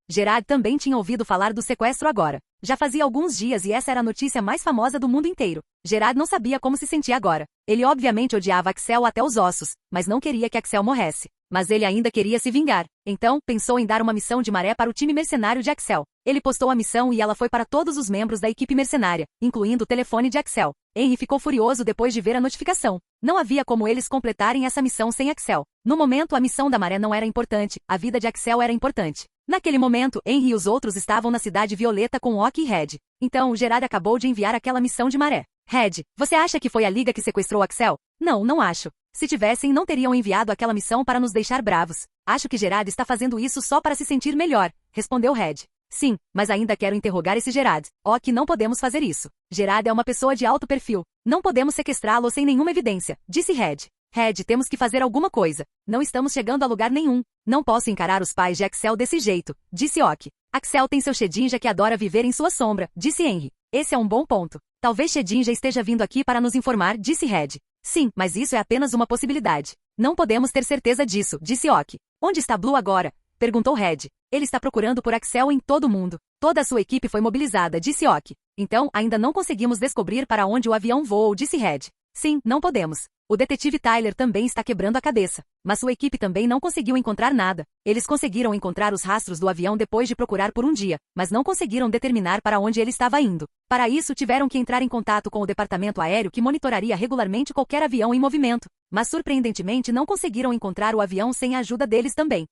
Gerard também tinha ouvido falar do sequestro agora. Já fazia alguns dias e essa era a notícia mais famosa do mundo inteiro. Gerard não sabia como se sentia agora. Ele obviamente odiava Axel até os ossos, mas não queria que Axel morresse. Mas ele ainda queria se vingar. Então, pensou em dar uma missão de maré para o time mercenário de Axel. Ele postou a missão e ela foi para todos os membros da equipe mercenária, incluindo o telefone de Axel. Henry ficou furioso depois de ver a notificação. Não havia como eles completarem essa missão sem Axel. No momento, a missão da maré não era importante, a vida de Axel era importante. Naquele momento, Henry e os outros estavam na Cidade Violeta com Ock e Red. Então, Gerard acabou de enviar aquela missão de maré. Red, você acha que foi a Liga que sequestrou Axel? Não, não acho. Se tivessem, não teriam enviado aquela missão para nos deixar bravos. Acho que Gerard está fazendo isso só para se sentir melhor, respondeu Red. Sim, mas ainda quero interrogar esse Gerard. Ock, não podemos fazer isso. Gerard é uma pessoa de alto perfil. Não podemos sequestrá-lo sem nenhuma evidência, disse Red. Red, temos que fazer alguma coisa. Não estamos chegando a lugar nenhum. Não posso encarar os pais de Axel desse jeito, disse Ock. Axel tem seu Shedinja que adora viver em sua sombra, disse Henry. Esse é um bom ponto. Talvez Shedinja esteja vindo aqui para nos informar, disse Red. Sim, mas isso é apenas uma possibilidade. Não podemos ter certeza disso, disse Ock. Onde está Blue agora? Perguntou Red. Ele está procurando por Axel em todo o mundo. Toda a sua equipe foi mobilizada, disse Ok. Então, ainda não conseguimos descobrir para onde o avião voou, disse Red. Sim, não podemos. O detetive Tyler também está quebrando a cabeça. Mas sua equipe também não conseguiu encontrar nada. Eles conseguiram encontrar os rastros do avião depois de procurar por um dia, mas não conseguiram determinar para onde ele estava indo. Para isso, tiveram que entrar em contato com o departamento aéreo que monitoraria regularmente qualquer avião em movimento. Mas surpreendentemente não conseguiram encontrar o avião sem a ajuda deles também.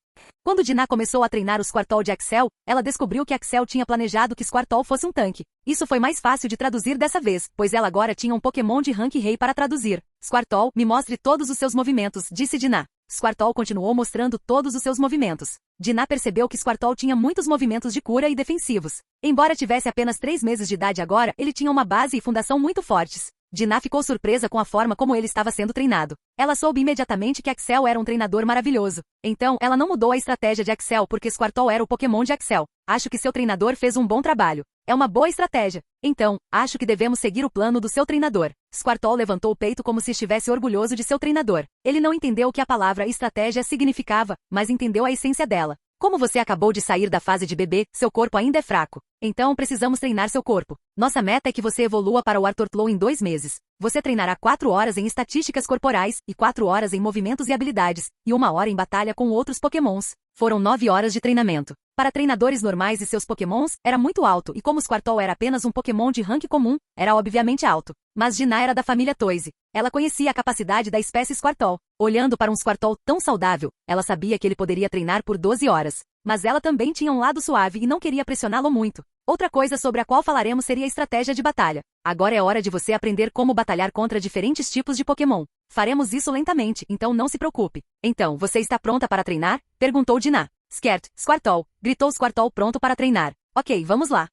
Quando Dinah começou a treinar o Squirtle de Axel, ela descobriu que Axel tinha planejado que Squirtle fosse um tanque. Isso foi mais fácil de traduzir dessa vez, pois ela agora tinha um Pokémon de rank rei para traduzir. Squirtle, me mostre todos os seus movimentos, disse Dinah. Squirtle continuou mostrando todos os seus movimentos. Dinah percebeu que Squirtle tinha muitos movimentos de cura e defensivos. Embora tivesse apenas 3 meses de idade agora, ele tinha uma base e fundação muito fortes. Dinah ficou surpresa com a forma como ele estava sendo treinado. Ela soube imediatamente que Axel era um treinador maravilhoso. Então, ela não mudou a estratégia de Axel porque Squirtle era o Pokémon de Axel. Acho que seu treinador fez um bom trabalho. É uma boa estratégia. Então, acho que devemos seguir o plano do seu treinador. Squirtle levantou o peito como se estivesse orgulhoso de seu treinador. Ele não entendeu o que a palavra estratégia significava, mas entendeu a essência dela. Como você acabou de sair da fase de bebê, seu corpo ainda é fraco. Então precisamos treinar seu corpo. Nossa meta é que você evolua para o Artortlow em 2 meses. Você treinará 4 horas em estatísticas corporais, e 4 horas em movimentos e habilidades, e 1 hora em batalha com outros Pokémons. Foram 9 horas de treinamento. Para treinadores normais e seus Pokémons, era muito alto, e como Squirtle era apenas um Pokémon de rank comum, era obviamente alto. Mas Dinah era da família Toise. Ela conhecia a capacidade da espécie Squirtle. Olhando para um Squirtle tão saudável, ela sabia que ele poderia treinar por 12 horas. Mas ela também tinha um lado suave e não queria pressioná-lo muito. Outra coisa sobre a qual falaremos seria a estratégia de batalha. Agora é hora de você aprender como batalhar contra diferentes tipos de Pokémon. Faremos isso lentamente, então não se preocupe. Então, você está pronta para treinar? Perguntou Dinah. Skert, Squirtle, gritou Squirtle pronto para treinar. Ok, vamos lá.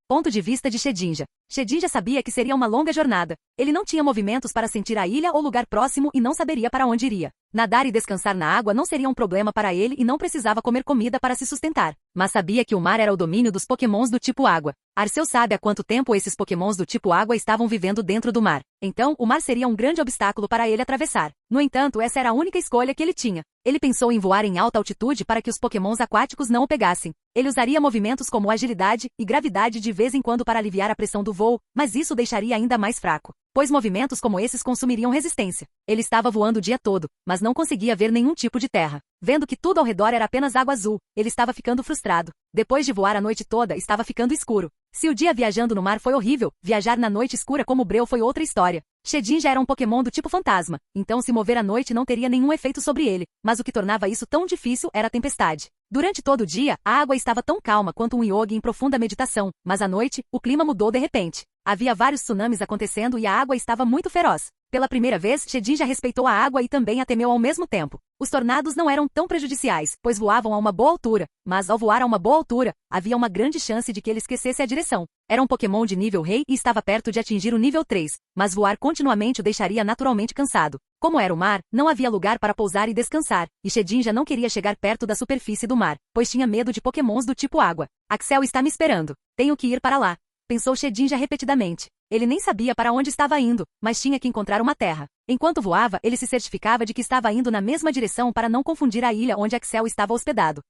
Ponto de vista de Shedinja. Shedinja sabia que seria uma longa jornada. Ele não tinha movimentos para sentir a ilha ou lugar próximo e não saberia para onde iria. Nadar e descansar na água não seria um problema para ele e não precisava comer comida para se sustentar. Mas sabia que o mar era o domínio dos Pokémons do tipo água. Arceus sabe há quanto tempo esses Pokémons do tipo água estavam vivendo dentro do mar. Então, o mar seria um grande obstáculo para ele atravessar. No entanto, essa era a única escolha que ele tinha. Ele pensou em voar em alta altitude para que os Pokémons aquáticos não o pegassem. Ele usaria movimentos como agilidade e gravidade de vez em quando para aliviar a pressão do voo, mas isso o deixaria ainda mais fraco, pois movimentos como esses consumiriam resistência. Ele estava voando o dia todo, mas não conseguia ver nenhum tipo de terra. Vendo que tudo ao redor era apenas água azul, ele estava ficando frustrado. Depois de voar a noite toda, estava ficando escuro. Se o dia viajando no mar foi horrível, viajar na noite escura como Breu foi outra história. Shedinja era um Pokémon do tipo fantasma, então se mover à noite não teria nenhum efeito sobre ele, mas o que tornava isso tão difícil era a tempestade. Durante todo o dia, a água estava tão calma quanto um yogi em profunda meditação, mas à noite, o clima mudou de repente. Havia vários tsunamis acontecendo e a água estava muito feroz. Pela primeira vez, Shedinja respeitou a água e também a temeu ao mesmo tempo. Os tornados não eram tão prejudiciais, pois voavam a uma boa altura, mas ao voar a uma boa altura, havia uma grande chance de que ele esquecesse a direção. Era um Pokémon de nível rei e estava perto de atingir o nível 3, mas voar continuamente o deixaria naturalmente cansado. Como era o mar, não havia lugar para pousar e descansar, e Shedinja não queria chegar perto da superfície do mar, pois tinha medo de Pokémons do tipo água. Axel está me esperando. Tenho que ir para lá. Pensou Shedinja repetidamente. Ele nem sabia para onde estava indo, mas tinha que encontrar uma terra. Enquanto voava, ele se certificava de que estava indo na mesma direção para não confundir a ilha onde Axel estava hospedado.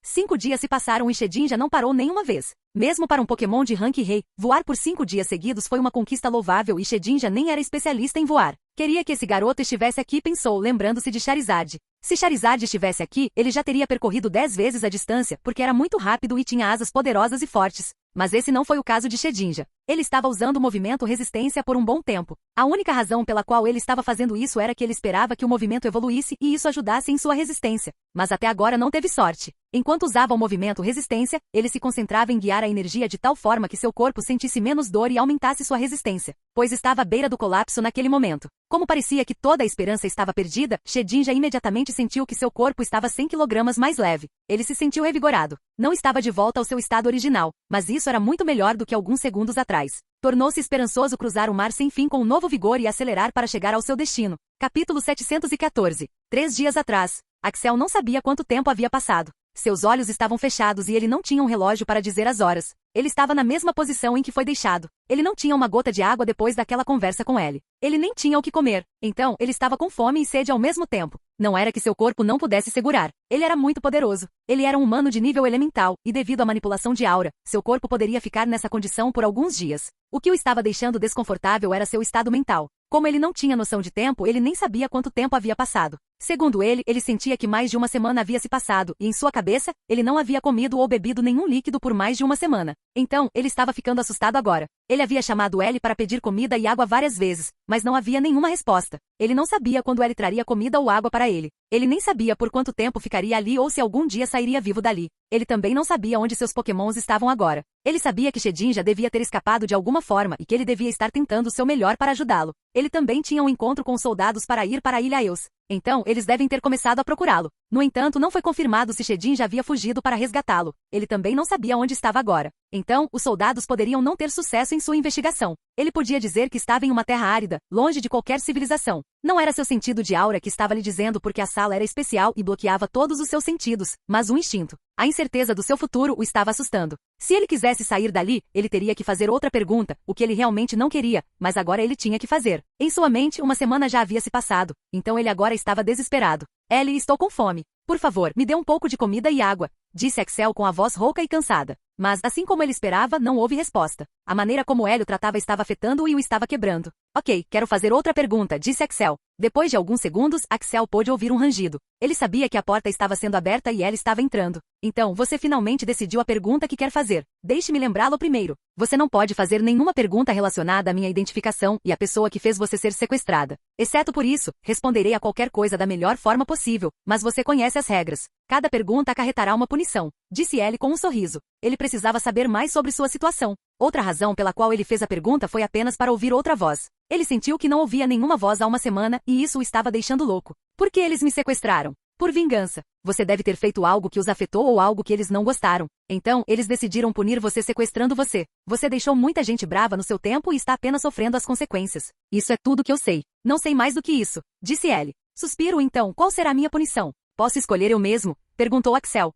5 dias se passaram e Shedinja não parou nenhuma vez. Mesmo para um Pokémon de rank rei, voar por 5 dias seguidos foi uma conquista louvável e Shedinja nem era especialista em voar. Queria que esse garoto estivesse aqui, pensou, lembrando-se de Charizard. Se Charizard estivesse aqui, ele já teria percorrido 10 vezes a distância, porque era muito rápido e tinha asas poderosas e fortes. Mas esse não foi o caso de Shedinja. Ele estava usando o movimento resistência por um bom tempo. A única razão pela qual ele estava fazendo isso era que ele esperava que o movimento evoluísse e isso ajudasse em sua resistência. Mas até agora não teve sorte. Enquanto usava o movimento resistência, ele se concentrava em guiar a energia de tal forma que seu corpo sentisse menos dor e aumentasse sua resistência, pois estava à beira do colapso naquele momento. Como parecia que toda a esperança estava perdida, Shedinja imediatamente sentiu que seu corpo estava 100 kg mais leve. Ele se sentiu revigorado. Não estava de volta ao seu estado original, mas isso era muito melhor do que alguns segundos atrás. Tornou-se esperançoso cruzar o mar sem fim com um novo vigor e acelerar para chegar ao seu destino. Capítulo 714. 3 dias atrás. Axel não sabia quanto tempo havia passado. Seus olhos estavam fechados e ele não tinha um relógio para dizer as horas. Ele estava na mesma posição em que foi deixado. Ele não tinha uma gota de água depois daquela conversa com Ellie. Ele nem tinha o que comer. Então, ele estava com fome e sede ao mesmo tempo. Não era que seu corpo não pudesse segurar. Ele era muito poderoso. Ele era um humano de nível elemental, e devido à manipulação de aura, seu corpo poderia ficar nessa condição por alguns dias. O que o estava deixando desconfortável era seu estado mental. Como ele não tinha noção de tempo, ele nem sabia quanto tempo havia passado. Segundo ele sentia que mais de uma semana havia se passado, e em sua cabeça, ele não havia comido ou bebido nenhum líquido por mais de uma semana. Então, ele estava ficando assustado agora. Ele havia chamado Ellie para pedir comida e água várias vezes, mas não havia nenhuma resposta. Ele não sabia quando Ellie traria comida ou água para ele. Ele nem sabia por quanto tempo ficaria ali ou se algum dia sairia vivo dali. Ele também não sabia onde seus pokémons estavam agora. Ele sabia que Shedinja devia ter escapado de alguma forma e que ele devia estar tentando o seu melhor para ajudá-lo. Ele também tinha um encontro com os soldados para ir para a Ilha Eus. Então, eles devem ter começado a procurá-lo. No entanto, não foi confirmado se Shedinja havia fugido para resgatá-lo. Ele também não sabia onde estava agora. Então, os soldados poderiam não ter sucesso em sua investigação. Ele podia dizer que estava em uma terra árida, longe de qualquer civilização. Não era seu sentido de aura que estava lhe dizendo porque a sala era especial e bloqueava todos os seus sentidos, mas um instinto. A incerteza do seu futuro o estava assustando. Se ele quisesse sair dali, ele teria que fazer outra pergunta, o que ele realmente não queria, mas agora ele tinha que fazer. Em sua mente, uma semana já havia se passado, então ele agora estava desesperado. Ellie, estou com fome. Por favor, me dê um pouco de comida e água, disse Axel com a voz rouca e cansada. Mas, assim como ele esperava, não houve resposta. A maneira como Ellie o tratava estava afetando-o e o estava quebrando. Ok, quero fazer outra pergunta, disse Axel. Depois de alguns segundos, Axel pôde ouvir um rangido. Ele sabia que a porta estava sendo aberta e Ellie estava entrando. Então, você finalmente decidiu a pergunta que quer fazer. Deixe-me lembrá-lo primeiro. Você não pode fazer nenhuma pergunta relacionada à minha identificação e à pessoa que fez você ser sequestrada. Exceto por isso, responderei a qualquer coisa da melhor forma possível, mas você conhece as regras. Cada pergunta acarretará uma punição, disse Ellie com um sorriso. Ele precisava saber mais sobre sua situação. Outra razão pela qual ele fez a pergunta foi apenas para ouvir outra voz. Ele sentiu que não ouvia nenhuma voz há uma semana e isso o estava deixando louco. Por que eles me sequestraram? Por vingança. Você deve ter feito algo que os afetou ou algo que eles não gostaram. Então, eles decidiram punir você sequestrando você. Você deixou muita gente brava no seu tempo e está apenas sofrendo as consequências. Isso é tudo que eu sei. Não sei mais do que isso, disse Ellie. Suspiro então, qual será a minha punição? Posso escolher eu mesmo? Perguntou Axel.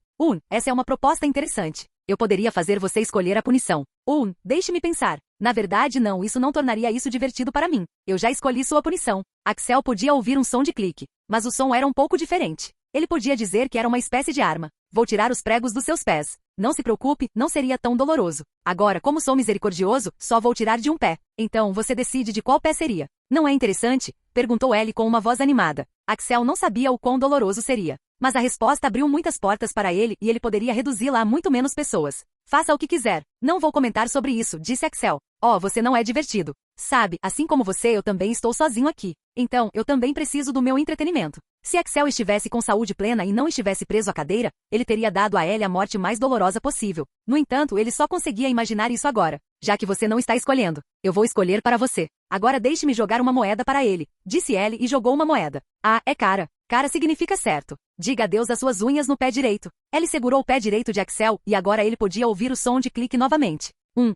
Essa é uma proposta interessante. Eu poderia fazer você escolher a punição. Deixe-me pensar. Na verdade, não, isso não tornaria isso divertido para mim. Eu já escolhi sua punição. Axel podia ouvir um som de clique, mas o som era um pouco diferente. Ele podia dizer que era uma espécie de arma. Vou tirar os pregos dos seus pés. Não se preocupe, não seria tão doloroso. Agora, como sou misericordioso, só vou tirar de um pé. Então, você decide de qual pé seria. Não é interessante? Perguntou Ellie com uma voz animada. Axel não sabia o quão doloroso seria. Mas a resposta abriu muitas portas para ele e ele poderia reduzi-la a muito menos pessoas. Faça o que quiser. Não vou comentar sobre isso, disse Axel. Você não é divertido. Sabe, assim como você, eu também estou sozinho aqui. Então, eu também preciso do meu entretenimento. Se Axel estivesse com saúde plena e não estivesse preso à cadeira, ele teria dado a Ellie a morte mais dolorosa possível. No entanto, ele só conseguia imaginar isso agora. Já que você não está escolhendo, eu vou escolher para você. Agora deixe-me jogar uma moeda para ele, disse Ellie e jogou uma moeda. É cara. Cara significa certo. Diga adeus às suas unhas no pé direito. Ellie segurou o pé direito de Axel e agora ele podia ouvir o som de clique novamente.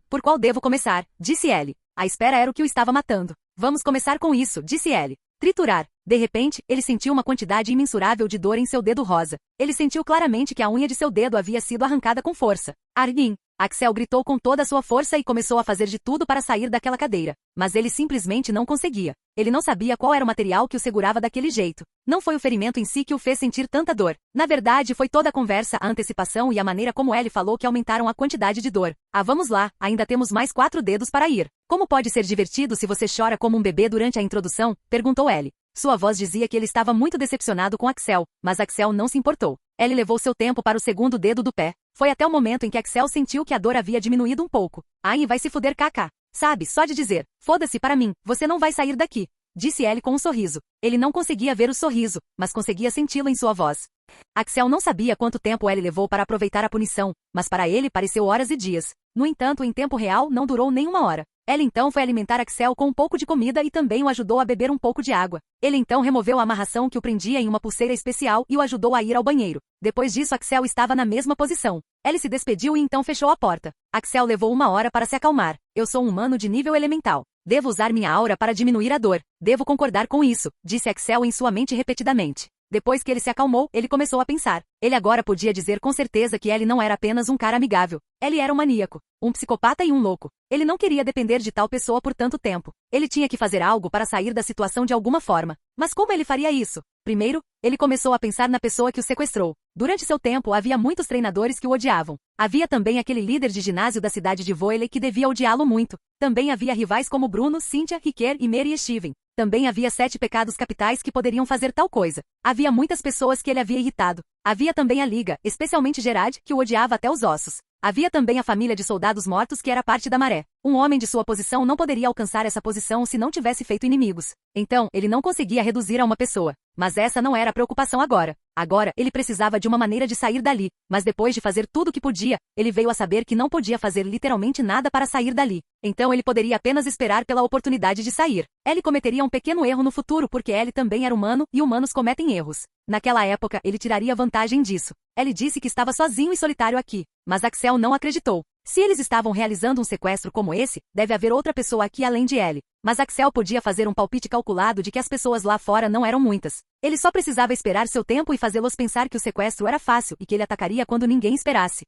Por qual devo começar? Disse Ellie. A espera era o que o estava matando. Vamos começar com isso, disse Ellie. Triturar. De repente, ele sentiu uma quantidade imensurável de dor em seu dedo rosa. Ele sentiu claramente que a unha de seu dedo havia sido arrancada com força. Arlin! Axel gritou com toda a sua força e começou a fazer de tudo para sair daquela cadeira. Mas ele simplesmente não conseguia. Ele não sabia qual era o material que o segurava daquele jeito. Não foi o ferimento em si que o fez sentir tanta dor. Na verdade, foi toda a conversa, a antecipação e a maneira como Ellie falou que aumentaram a quantidade de dor. Vamos lá, ainda temos mais 4 dedos para ir. Como pode ser divertido se você chora como um bebê durante a introdução? Perguntou Ellie. Sua voz dizia que ele estava muito decepcionado com Axel, mas Axel não se importou. Ellie levou seu tempo para o segundo dedo do pé. Foi até o momento em que Axel sentiu que a dor havia diminuído um pouco. Vai se fuder, kaká. Sabe, só de dizer, foda-se para mim, você não vai sair daqui. Disse Ellie com um sorriso. Ele não conseguia ver o sorriso, mas conseguia senti-lo em sua voz. Axel não sabia quanto tempo Ellie levou para aproveitar a punição, mas para ele pareceu horas e dias. No entanto, em tempo real, não durou nem uma hora. Ellie então foi alimentar Axel com um pouco de comida e também o ajudou a beber um pouco de água. Ele então removeu a amarração que o prendia em uma pulseira especial e o ajudou a ir ao banheiro. Depois disso, Axel estava na mesma posição. Ellie se despediu e então fechou a porta. Axel levou 1 hora para se acalmar. Eu sou um humano de nível elemental. Devo usar minha aura para diminuir a dor. Devo concordar com isso, disse Axel em sua mente repetidamente. Depois que ele se acalmou, ele começou a pensar. Ele agora podia dizer com certeza que Ellie não era apenas um cara amigável. Ellie era um maníaco, um psicopata e um louco. Ele não queria depender de tal pessoa por tanto tempo. Ele tinha que fazer algo para sair da situação de alguma forma. Mas como ele faria isso? Primeiro, ele começou a pensar na pessoa que o sequestrou. Durante seu tempo, havia muitos treinadores que o odiavam. Havia também aquele líder de ginásio da cidade de Voile que devia odiá-lo muito. Também havia rivais como Bruno, Cynthia, Ricker e Mary e Steven. Também havia 7 pecados capitais que poderiam fazer tal coisa. Havia muitas pessoas que ele havia irritado. Havia também a Liga, especialmente Gerard, que o odiava até os ossos. Havia também a família de soldados mortos que era parte da maré. Um homem de sua posição não poderia alcançar essa posição se não tivesse feito inimigos. Então, ele não conseguia reduzir a uma pessoa. Mas essa não era a preocupação agora. Agora, ele precisava de uma maneira de sair dali. Mas depois de fazer tudo o que podia, ele veio a saber que não podia fazer literalmente nada para sair dali. Então ele poderia apenas esperar pela oportunidade de sair. Ellie cometeria um pequeno erro no futuro porque Ellie também era humano e humanos cometem erros. Naquela época, ele tiraria vantagem disso. Ellie disse que estava sozinho e solitário aqui. Mas Axel não acreditou. Se eles estavam realizando um sequestro como esse, deve haver outra pessoa aqui além de Ellie. Mas Axel podia fazer um palpite calculado de que as pessoas lá fora não eram muitas. Ele só precisava esperar seu tempo e fazê-los pensar que o sequestro era fácil e que ele atacaria quando ninguém esperasse.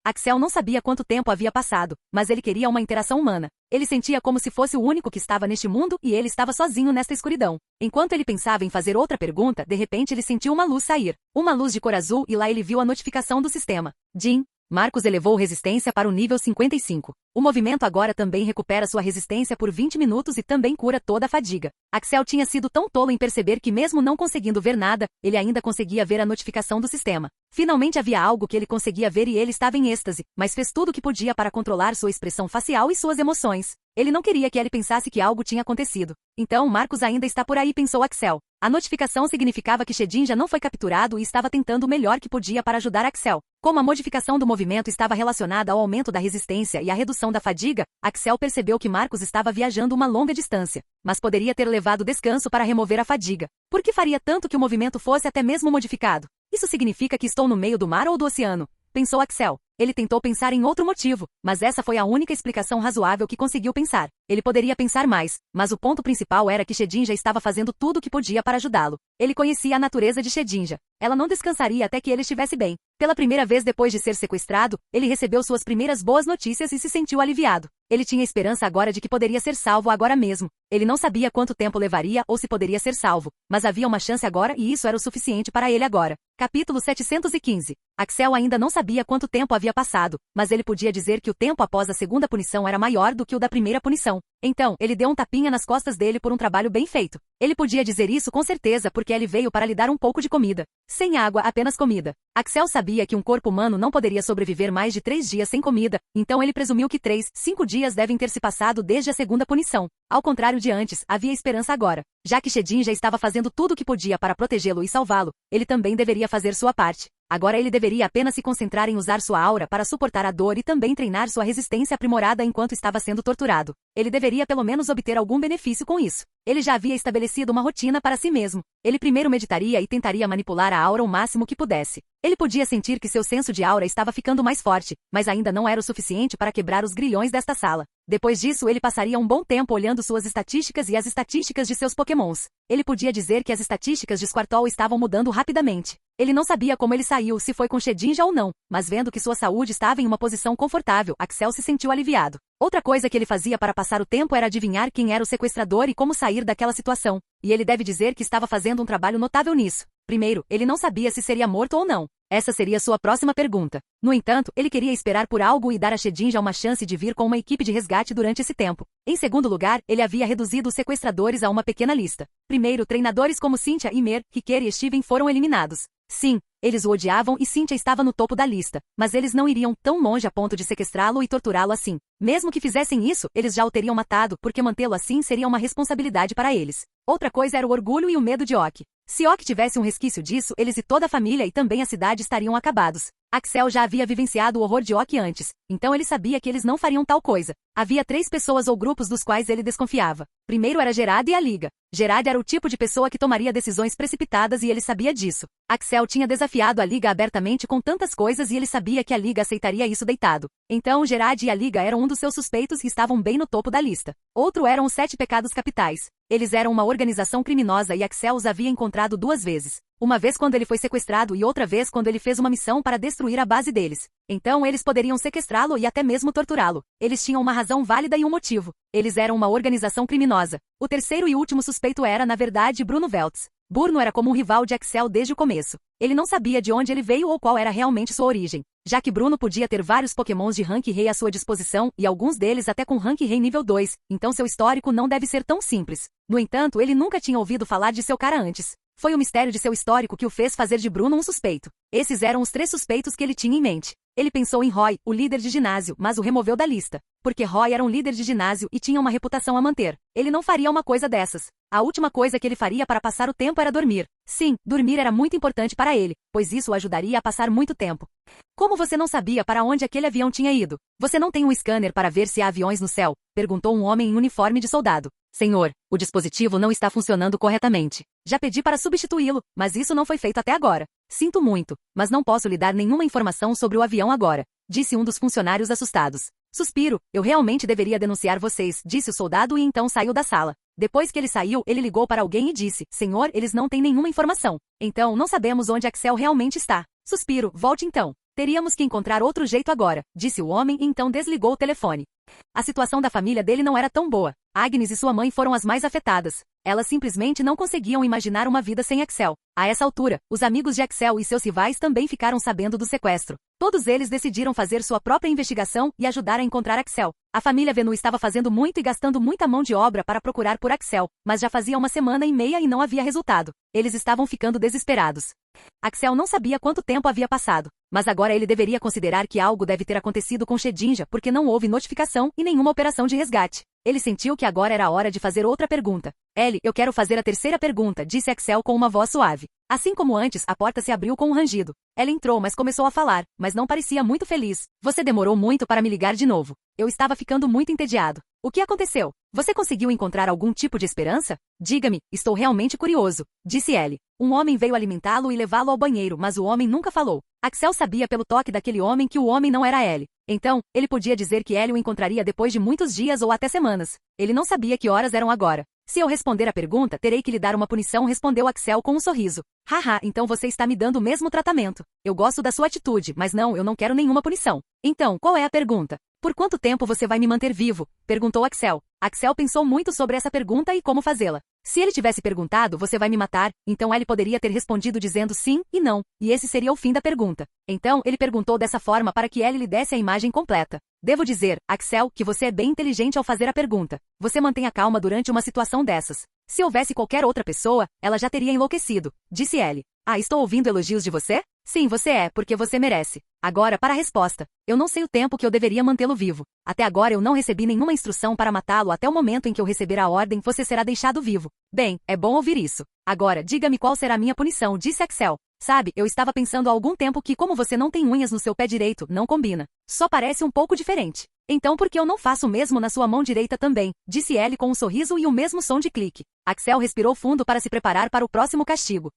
Axel não sabia quanto tempo havia passado, mas ele queria uma interação humana. Ele sentia como se fosse o único que estava neste mundo e ele estava sozinho nesta escuridão. Enquanto ele pensava em fazer outra pergunta, de repente ele sentiu uma luz sair. Uma luz de cor azul e lá ele viu a notificação do sistema. Jim. Marcos elevou resistência para o nível 55. O movimento agora também recupera sua resistência por 20 minutos e também cura toda a fadiga. Axel tinha sido tão tolo em perceber que mesmo não conseguindo ver nada, ele ainda conseguia ver a notificação do sistema. Finalmente havia algo que ele conseguia ver e ele estava em êxtase, mas fez tudo o que podia para controlar sua expressão facial e suas emoções. Ele não queria que ele pensasse que algo tinha acontecido. Então Marcos ainda está por aí, pensou Axel. A notificação significava que Shedin já não foi capturado e estava tentando o melhor que podia para ajudar Axel. Como a modificação do movimento estava relacionada ao aumento da resistência e à redução da fadiga, Axel percebeu que Marcos estava viajando uma longa distância, mas poderia ter levado descanso para remover a fadiga. Por que faria tanto que o movimento fosse até mesmo modificado? Isso significa que estou no meio do mar ou do oceano? Pensou Axel. Ele tentou pensar em outro motivo, mas essa foi a única explicação razoável que conseguiu pensar. Ele poderia pensar mais, mas o ponto principal era que Shedinja estava fazendo tudo o que podia para ajudá-lo. Ele conhecia a natureza de Shedinja. Ela não descansaria até que ele estivesse bem. Pela primeira vez depois de ser sequestrado, ele recebeu suas primeiras boas notícias e se sentiu aliviado. Ele tinha esperança agora de que poderia ser salvo agora mesmo. Ele não sabia quanto tempo levaria ou se poderia ser salvo, mas havia uma chance agora e isso era o suficiente para ele agora. Capítulo 715. Axel ainda não sabia quanto tempo havia passado, mas ele podia dizer que o tempo após a segunda punição era maior do que o da primeira punição. Então, ele deu um tapinha nas costas dele por um trabalho bem feito. Ele podia dizer isso com certeza porque ele veio para lhe dar um pouco de comida. Sem água, apenas comida. Axel sabia que um corpo humano não poderia sobreviver mais de 3 dias sem comida, então ele presumiu que 5 dias devem ter se passado desde a segunda punição. Ao contrário de antes, havia esperança agora. Já que Shedin já estava fazendo tudo o que podia para protegê-lo e salvá-lo, ele também deveria fazer sua parte. Agora ele deveria apenas se concentrar em usar sua aura para suportar a dor e também treinar sua resistência aprimorada enquanto estava sendo torturado. Ele deveria pelo menos obter algum benefício com isso. Ele já havia estabelecido uma rotina para si mesmo. Ele primeiro meditaria e tentaria manipular a aura o máximo que pudesse. Ele podia sentir que seu senso de aura estava ficando mais forte, mas ainda não era o suficiente para quebrar os grilhões desta sala. Depois disso, ele passaria um bom tempo olhando suas estatísticas e as estatísticas de seus pokémons. Ele podia dizer que as estatísticas de Squirtle estavam mudando rapidamente. Ele não sabia como ele saiu, se foi com Shedinja ou não, mas vendo que sua saúde estava em uma posição confortável, Axel se sentiu aliviado. Outra coisa que ele fazia para passar o tempo era adivinhar quem era o sequestrador e como sair daquela situação. E ele deve dizer que estava fazendo um trabalho notável nisso. Primeiro, ele não sabia se seria morto ou não. Essa seria sua próxima pergunta. No entanto, ele queria esperar por algo e dar a Shedinja uma chance de vir com uma equipe de resgate durante esse tempo. Em segundo lugar, ele havia reduzido os sequestradores a uma pequena lista. Primeiro, treinadores como Cynthia e Mer, Ricker e Steven foram eliminados. Sim, eles o odiavam e Cynthia estava no topo da lista, mas eles não iriam tão longe a ponto de sequestrá-lo e torturá-lo assim. Mesmo que fizessem isso, eles já o teriam matado, porque mantê-lo assim seria uma responsabilidade para eles. Outra coisa era o orgulho e o medo de Ok. Se Ok tivesse um resquício disso, eles e toda a família e também a cidade estariam acabados. Axel já havia vivenciado o horror de Ok antes, então ele sabia que eles não fariam tal coisa. Havia 3 pessoas ou grupos dos quais ele desconfiava. Primeiro era Gerard e a Liga. Gerard era o tipo de pessoa que tomaria decisões precipitadas e ele sabia disso. Axel tinha desafiado a Liga abertamente com tantas coisas e ele sabia que a Liga aceitaria isso deitado. Então Gerard e a Liga eram um dos seus suspeitos e estavam bem no topo da lista. Outro eram os 7 pecados capitais. Eles eram uma organização criminosa e Axel os havia encontrado 2 vezes. Uma vez quando ele foi sequestrado e outra vez quando ele fez uma missão para destruir a base deles. Então eles poderiam sequestrá-lo e até mesmo torturá-lo. Eles tinham uma razão válida e um motivo. Eles eram uma organização criminosa. O terceiro e último suspeito era, na verdade, Bruno Veltz. Bruno era como um rival de Axel desde o começo. Ele não sabia de onde ele veio ou qual era realmente sua origem, já que Bruno podia ter vários pokémons de Rank Rei à sua disposição e alguns deles até com Rank Rei nível 2, então seu histórico não deve ser tão simples. No entanto, ele nunca tinha ouvido falar de seu cara antes. Foi o mistério de seu histórico que o fez fazer de Bruno um suspeito. Esses eram os 3 suspeitos que ele tinha em mente. Ele pensou em Roy, o líder de ginásio, mas o removeu da lista. Porque Roy era um líder de ginásio e tinha uma reputação a manter. Ele não faria uma coisa dessas. A última coisa que ele faria para passar o tempo era dormir. Sim, dormir era muito importante para ele, pois isso o ajudaria a passar muito tempo. Como você não sabia para onde aquele avião tinha ido? Você não tem um scanner para ver se há aviões no céu? Perguntou um homem em uniforme de soldado. Senhor, o dispositivo não está funcionando corretamente. Já pedi para substituí-lo, mas isso não foi feito até agora. Sinto muito, mas não posso lhe dar nenhuma informação sobre o avião agora, disse um dos funcionários assustados. Suspiro, eu realmente deveria denunciar vocês, disse o soldado e então saiu da sala. Depois que ele saiu, ele ligou para alguém e disse, Senhor, eles não têm nenhuma informação. Então não sabemos onde Axel realmente está. Suspiro, volte então. Teríamos que encontrar outro jeito agora, disse o homem e então desligou o telefone. A situação da família dele não era tão boa. Agnes e sua mãe foram as mais afetadas. Elas simplesmente não conseguiam imaginar uma vida sem Axel. A essa altura, os amigos de Axel e seus rivais também ficaram sabendo do sequestro. Todos eles decidiram fazer sua própria investigação e ajudar a encontrar Axel. A família Venu estava fazendo muito e gastando muita mão de obra para procurar por Axel, mas já fazia 1,5 e não havia resultado. Eles estavam ficando desesperados. Axel não sabia quanto tempo havia passado, mas agora ele deveria considerar que algo deve ter acontecido com Shedinja porque não houve notificação e nenhuma operação de resgate. Ele sentiu que agora era a hora de fazer outra pergunta. Ellie, eu quero fazer a terceira pergunta, disse Axel com uma voz suave. Assim como antes, a porta se abriu com um rangido. Ela entrou, mas começou a falar, mas não parecia muito feliz. Você demorou muito para me ligar de novo. Eu estava ficando muito entediado. O que aconteceu? Você conseguiu encontrar algum tipo de esperança? Diga-me, estou realmente curioso, disse Ellie. Um homem veio alimentá-lo e levá-lo ao banheiro, mas o homem nunca falou. Axel sabia pelo toque daquele homem que o homem não era Ellie. Então, ele podia dizer que Ellie o encontraria depois de muitos dias ou até semanas. Ele não sabia que horas eram agora. Se eu responder a pergunta, terei que lhe dar uma punição, respondeu Axel com um sorriso. Haha, então você está me dando o mesmo tratamento. Eu gosto da sua atitude, mas não, eu não quero nenhuma punição. Então, qual é a pergunta? Por quanto tempo você vai me manter vivo? Perguntou Axel. Axel pensou muito sobre essa pergunta e como fazê-la. Se ele tivesse perguntado, você vai me matar, então ele poderia ter respondido dizendo sim e não, e esse seria o fim da pergunta. Então, ele perguntou dessa forma para que Ellie lhe desse a imagem completa. Devo dizer, Axel, que você é bem inteligente ao fazer a pergunta. Você mantém a calma durante uma situação dessas. Se houvesse qualquer outra pessoa, ela já teria enlouquecido, disse Ellie. Ah, estou ouvindo elogios de você? Sim, você é, porque você merece. Agora, para a resposta. Eu não sei o tempo que eu deveria mantê-lo vivo. Até agora eu não recebi nenhuma instrução para matá-lo até o momento em que eu receber a ordem, você será deixado vivo. Bem, é bom ouvir isso. Agora, diga-me qual será a minha punição, disse Axel. Sabe, eu estava pensando há algum tempo que como você não tem unhas no seu pé direito, não combina. Só parece um pouco diferente. Então por que eu não faço o mesmo na sua mão direita também? Disse Ellie com um sorriso e o mesmo som de clique. Axel respirou fundo para se preparar para o próximo castigo.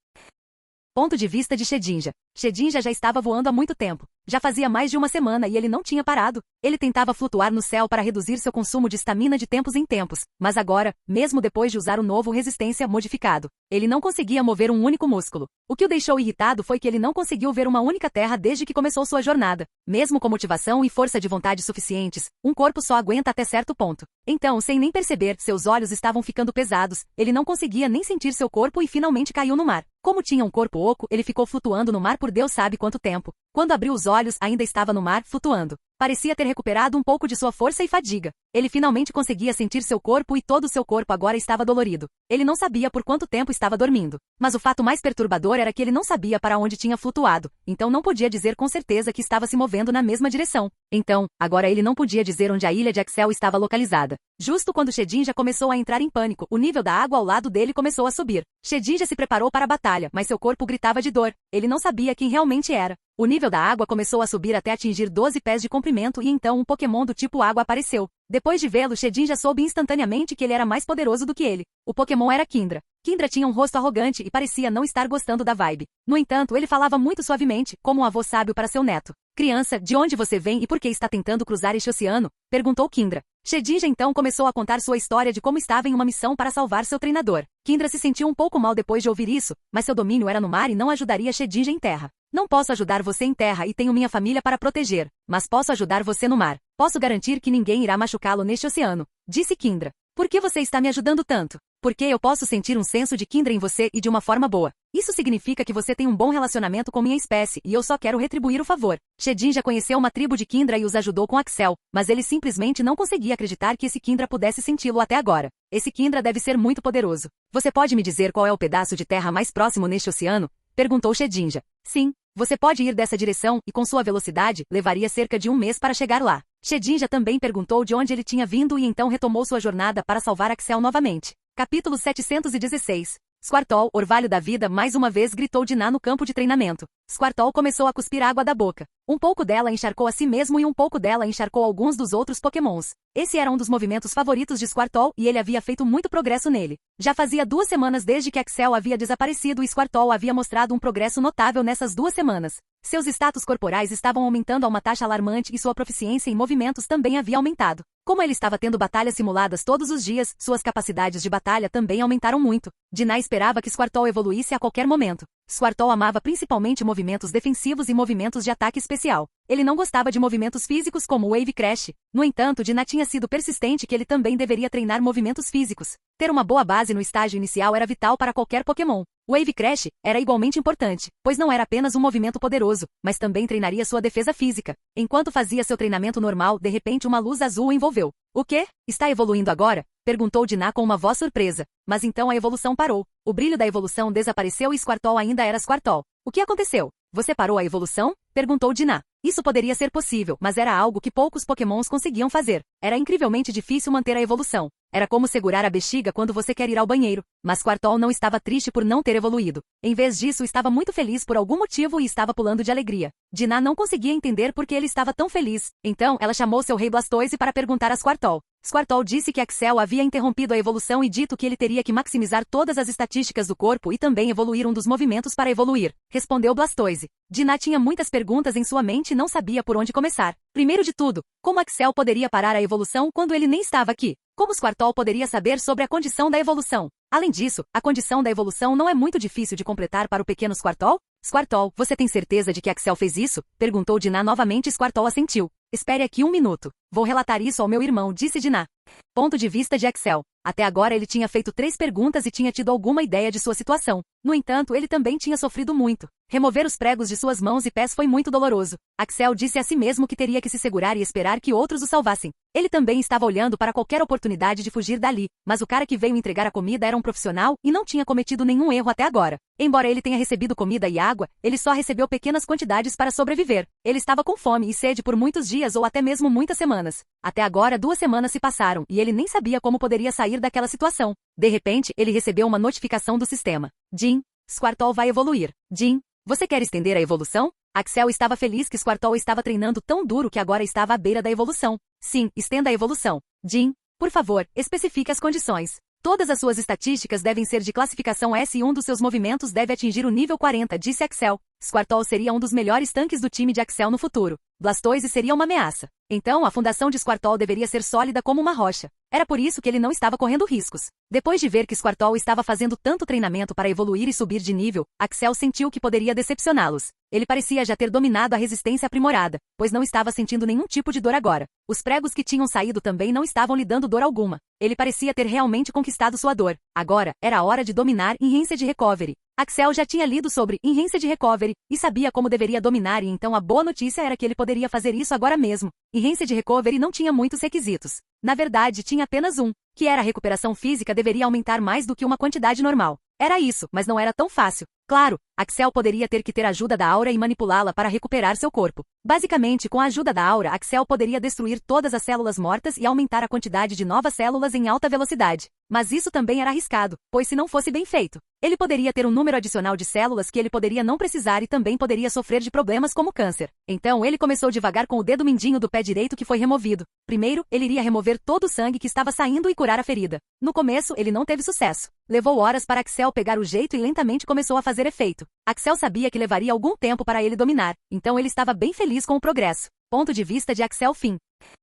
Ponto de vista de Shedinja. Shedinja já estava voando há muito tempo. Já fazia mais de uma semana e ele não tinha parado. Ele tentava flutuar no céu para reduzir seu consumo de estamina de tempos em tempos, mas agora, mesmo depois de usar o novo resistência modificado, ele não conseguia mover um único músculo. O que o deixou irritado foi que ele não conseguiu ver uma única terra desde que começou sua jornada. Mesmo com motivação e força de vontade suficientes, um corpo só aguenta até certo ponto. Então, sem nem perceber, seus olhos estavam ficando pesados, ele não conseguia nem sentir seu corpo e finalmente caiu no mar. Como tinha um corpo oco, ele ficou flutuando no mar por Deus sabe quanto tempo. Quando abriu os olhos, ainda estava no mar, flutuando. Parecia ter recuperado um pouco de sua força e fadiga. Ele finalmente conseguia sentir seu corpo e todo o seu corpo agora estava dolorido. Ele não sabia por quanto tempo estava dormindo. Mas o fato mais perturbador era que ele não sabia para onde tinha flutuado, então não podia dizer com certeza que estava se movendo na mesma direção. Então, agora ele não podia dizer onde a ilha de Axel estava localizada. Justo quando Shedinja começou a entrar em pânico, o nível da água ao lado dele começou a subir. Shedinja se preparou para a batalha, mas seu corpo gritava de dor. Ele não sabia quem realmente era. O nível da água começou a subir até atingir 12 pés de comprimento e então um Pokémon do tipo água apareceu. Depois de vê-lo, Shedinja soube instantaneamente que ele era mais poderoso do que ele. O Pokémon era Kindra. Kindra tinha um rosto arrogante e parecia não estar gostando da vibe. No entanto, ele falava muito suavemente, como um avô sábio para seu neto. Criança, de onde você vem e por que está tentando cruzar este oceano? Perguntou Kindra. Shedinja então começou a contar sua história de como estava em uma missão para salvar seu treinador. Kindra se sentiu um pouco mal depois de ouvir isso, mas seu domínio era no mar e não ajudaria Shedinja em terra. Não posso ajudar você em terra e tenho minha família para proteger, mas posso ajudar você no mar. Posso garantir que ninguém irá machucá-lo neste oceano, disse Kindra. Por que você está me ajudando tanto? Porque eu posso sentir um senso de Kindra em você e de uma forma boa. Isso significa que você tem um bom relacionamento com minha espécie e eu só quero retribuir o favor. Shedinja conheceu uma tribo de Kindra e os ajudou com Axel, mas ele simplesmente não conseguia acreditar que esse Kindra pudesse senti-lo até agora. Esse Kindra deve ser muito poderoso. Você pode me dizer qual é o pedaço de terra mais próximo neste oceano? Perguntou Shedinja. Sim, você pode ir dessa direção e com sua velocidade, levaria cerca de um mês para chegar lá. Shedinja também perguntou de onde ele tinha vindo e então retomou sua jornada para salvar Axel novamente. Capítulo 716. Squirtle, orvalho da vida, mais uma vez gritou Dinah no campo de treinamento. Squirtle começou a cuspir água da boca. Um pouco dela encharcou a si mesmo e um pouco dela encharcou alguns dos outros pokémons. Esse era um dos movimentos favoritos de Squirtle e ele havia feito muito progresso nele. Já fazia 2 semanas desde que Axel havia desaparecido e Squirtle havia mostrado um progresso notável nessas 2 semanas. Seus status corporais estavam aumentando a uma taxa alarmante e sua proficiência em movimentos também havia aumentado. Como ele estava tendo batalhas simuladas todos os dias, suas capacidades de batalha também aumentaram muito. Dinah esperava que Squirtle evoluísse a qualquer momento. Squirtle amava principalmente movimentos defensivos e movimentos de ataque especial. Ele não gostava de movimentos físicos como o Wave Crash. No entanto, Dinah tinha sido persistente que ele também deveria treinar movimentos físicos. Ter uma boa base no estágio inicial era vital para qualquer Pokémon. O Wave Crash era igualmente importante, pois não era apenas um movimento poderoso, mas também treinaria sua defesa física. Enquanto fazia seu treinamento normal, de repente uma luz azul o envolveu. O quê? Está evoluindo agora? Perguntou Dinah com uma voz surpresa. Mas então a evolução parou. O brilho da evolução desapareceu e Squirtle ainda era Squirtle. O que aconteceu? Você parou a evolução? Perguntou Dinah. Isso poderia ser possível, mas era algo que poucos pokémons conseguiam fazer. Era incrivelmente difícil manter a evolução. Era como segurar a bexiga quando você quer ir ao banheiro. Mas Squirtle não estava triste por não ter evoluído. Em vez disso, estava muito feliz por algum motivo e estava pulando de alegria. Dinah não conseguia entender por que ele estava tão feliz. Então, ela chamou seu rei Blastoise para perguntar a Squirtle. Squirtle disse que Axel havia interrompido a evolução e dito que ele teria que maximizar todas as estatísticas do corpo e também evoluir um dos movimentos para evoluir. Respondeu Blastoise. Dinah tinha muitas perguntas em sua mente e não sabia por onde começar. Primeiro de tudo, como Axel poderia parar a evolução quando ele nem estava aqui? Como Squirtle poderia saber sobre a condição da evolução? Além disso, a condição da evolução não é muito difícil de completar para o pequeno Squirtle? Squirtle, você tem certeza de que Axel fez isso? Perguntou Dinah novamente e Squirtle assentiu. Espere aqui um minuto. Vou relatar isso ao meu irmão, disse Dinah. Ponto de vista de Axel. Até agora ele tinha feito 3 perguntas e tinha tido alguma ideia de sua situação. No entanto, ele também tinha sofrido muito. Remover os pregos de suas mãos e pés foi muito doloroso. Axel disse a si mesmo que teria que se segurar e esperar que outros o salvassem. Ele também estava olhando para qualquer oportunidade de fugir dali, mas o cara que veio entregar a comida era um profissional e não tinha cometido nenhum erro até agora. Embora ele tenha recebido comida e água, ele só recebeu pequenas quantidades para sobreviver. Ele estava com fome e sede por muitos dias ou até mesmo muitas semanas. Até agora 2 semanas se passaram e ele nem sabia como poderia sair daquela situação. De repente, ele recebeu uma notificação do sistema. Jim, Squirtle vai evoluir. Jim, você quer estender a evolução? Axel estava feliz que Squirtle estava treinando tão duro que agora estava à beira da evolução. Sim, estenda a evolução. Jim, por favor, especifique as condições. Todas as suas estatísticas devem ser de classificação S e um dos seus movimentos deve atingir o nível 40, disse Axel. Squirtle seria um dos melhores tanques do time de Axel no futuro. Blastoise seria uma ameaça. Então, a fundação de Squirtle deveria ser sólida como uma rocha. Era por isso que ele não estava correndo riscos. Depois de ver que Squirtle estava fazendo tanto treinamento para evoluir e subir de nível, Axel sentiu que poderia decepcioná-los. Ele parecia já ter dominado a resistência aprimorada, pois não estava sentindo nenhum tipo de dor agora. Os pregos que tinham saído também não estavam lhe dando dor alguma. Ele parecia ter realmente conquistado sua dor. Agora, era a hora de dominar Enhanced Recovery. Axel já tinha lido sobre Enhanced Recovery e sabia como deveria dominar e então a boa notícia era que ele poderia fazer isso agora mesmo. Enhanced Recovery não tinha muitos requisitos. Na verdade, tinha apenas um, que era a recuperação física deveria aumentar mais do que uma quantidade normal. Era isso, mas não era tão fácil. Claro, Axel poderia ter que ter ajuda da aura e manipulá-la para recuperar seu corpo. Basicamente, com a ajuda da aura, Axel poderia destruir todas as células mortas e aumentar a quantidade de novas células em alta velocidade. Mas isso também era arriscado, pois se não fosse bem feito, ele poderia ter um número adicional de células que ele poderia não precisar e também poderia sofrer de problemas como câncer. Então ele começou devagar com o dedo mindinho do pé direito que foi removido. Primeiro, ele iria remover todo o sangue que estava saindo e curar a ferida. No começo, ele não teve sucesso. Levou horas para Axel pegar o jeito e lentamente começou a fazer efeito. Axel sabia que levaria algum tempo para ele dominar, então ele estava bem feliz com o progresso. Ponto de vista de Axel fim.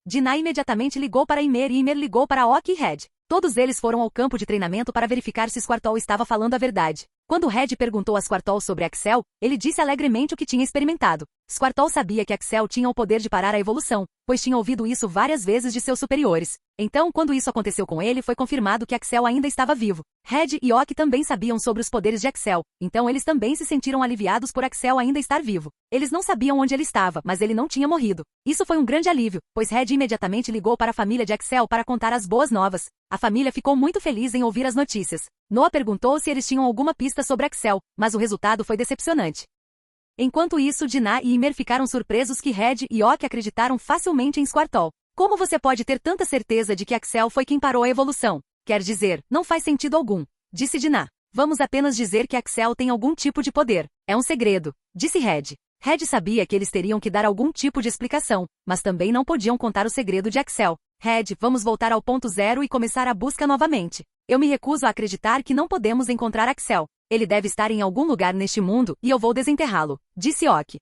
Dinah imediatamente ligou para Ymer e Ymer ligou para Ok e Red. Todos eles foram ao campo de treinamento para verificar se Squirtle estava falando a verdade. Quando Red perguntou a Squirtle sobre Axel, ele disse alegremente o que tinha experimentado. Squirtle sabia que Axel tinha o poder de parar a evolução, pois tinha ouvido isso várias vezes de seus superiores. Então, quando isso aconteceu com ele, foi confirmado que Axel ainda estava vivo. Red e Ok também sabiam sobre os poderes de Axel, então eles também se sentiram aliviados por Axel ainda estar vivo. Eles não sabiam onde ele estava, mas ele não tinha morrido. Isso foi um grande alívio, pois Red imediatamente ligou para a família de Axel para contar as boas novas. A família ficou muito feliz em ouvir as notícias. Noah perguntou se eles tinham alguma pista sobre Axel, mas o resultado foi decepcionante. Enquanto isso, Dinah e Ymer ficaram surpresos que Red e Ok acreditaram facilmente em Squirtle. Como você pode ter tanta certeza de que Axel foi quem parou a evolução? Quer dizer, não faz sentido algum, disse Dinah. Vamos apenas dizer que Axel tem algum tipo de poder. É um segredo, disse Red. Red sabia que eles teriam que dar algum tipo de explicação, mas também não podiam contar o segredo de Axel. Red, vamos voltar ao ponto zero e começar a busca novamente. Eu me recuso a acreditar que não podemos encontrar Axel. Ele deve estar em algum lugar neste mundo e eu vou desenterrá-lo, disse Ok.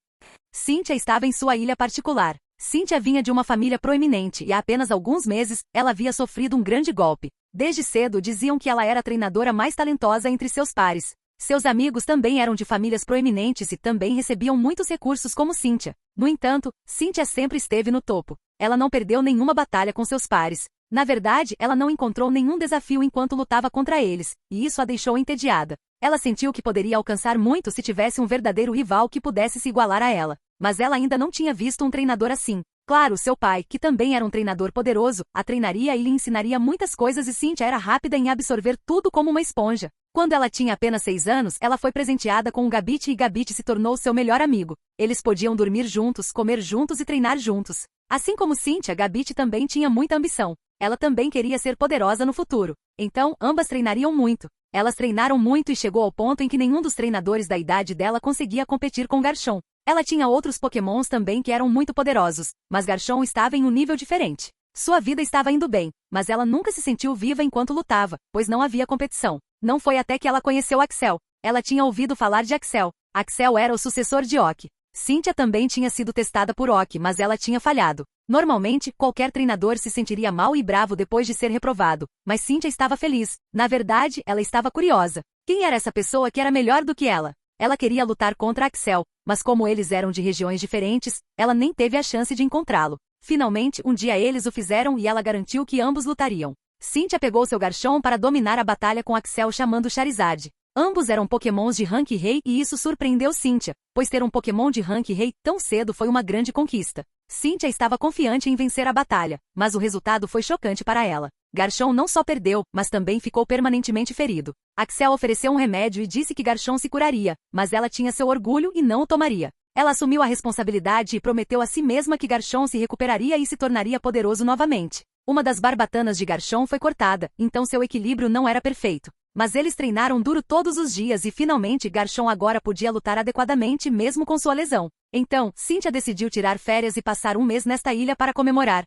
Cynthia estava em sua ilha particular. Cynthia vinha de uma família proeminente e há apenas alguns meses, ela havia sofrido um grande golpe. Desde cedo diziam que ela era a treinadora mais talentosa entre seus pares. Seus amigos também eram de famílias proeminentes e também recebiam muitos recursos como Cynthia. No entanto, Cynthia sempre esteve no topo. Ela não perdeu nenhuma batalha com seus pares. Na verdade, ela não encontrou nenhum desafio enquanto lutava contra eles, e isso a deixou entediada. Ela sentiu que poderia alcançar muito se tivesse um verdadeiro rival que pudesse se igualar a ela. Mas ela ainda não tinha visto um treinador assim. Claro, seu pai, que também era um treinador poderoso, a treinaria e lhe ensinaria muitas coisas e Cynthia era rápida em absorver tudo como uma esponja. Quando ela tinha apenas 6 anos, ela foi presenteada com um Gabite e Gabite se tornou seu melhor amigo. Eles podiam dormir juntos, comer juntos e treinar juntos. Assim como Cynthia, Gabite também tinha muita ambição. Ela também queria ser poderosa no futuro. Então, ambas treinariam muito. Elas treinaram muito e chegou ao ponto em que nenhum dos treinadores da idade dela conseguia competir com Garchomp. Ela tinha outros pokémons também que eram muito poderosos, mas Garchomp estava em um nível diferente. Sua vida estava indo bem, mas ela nunca se sentiu viva enquanto lutava, pois não havia competição. Não foi até que ela conheceu Axel. Ela tinha ouvido falar de Axel. Axel era o sucessor de Ok. Cynthia também tinha sido testada por Ok, mas ela tinha falhado. Normalmente, qualquer treinador se sentiria mal e bravo depois de ser reprovado, mas Cynthia estava feliz. Na verdade, ela estava curiosa. Quem era essa pessoa que era melhor do que ela? Ela queria lutar contra Axel, mas como eles eram de regiões diferentes, ela nem teve a chance de encontrá-lo. Finalmente, um dia eles o fizeram e ela garantiu que ambos lutariam. Cynthia pegou seu Garchomp para dominar a batalha com Axel chamando Charizard. Ambos eram pokémons de rank rei e isso surpreendeu Cynthia, pois ter um pokémon de rank rei tão cedo foi uma grande conquista. Cynthia estava confiante em vencer a batalha, mas o resultado foi chocante para ela. Garchomp não só perdeu, mas também ficou permanentemente ferido. Axel ofereceu um remédio e disse que Garchomp se curaria, mas ela tinha seu orgulho e não o tomaria. Ela assumiu a responsabilidade e prometeu a si mesma que Garchomp se recuperaria e se tornaria poderoso novamente. Uma das barbatanas de Garchomp foi cortada, então seu equilíbrio não era perfeito. Mas eles treinaram duro todos os dias e finalmente Garchomp agora podia lutar adequadamente mesmo com sua lesão. Então, Cynthia decidiu tirar férias e passar um mês nesta ilha para comemorar.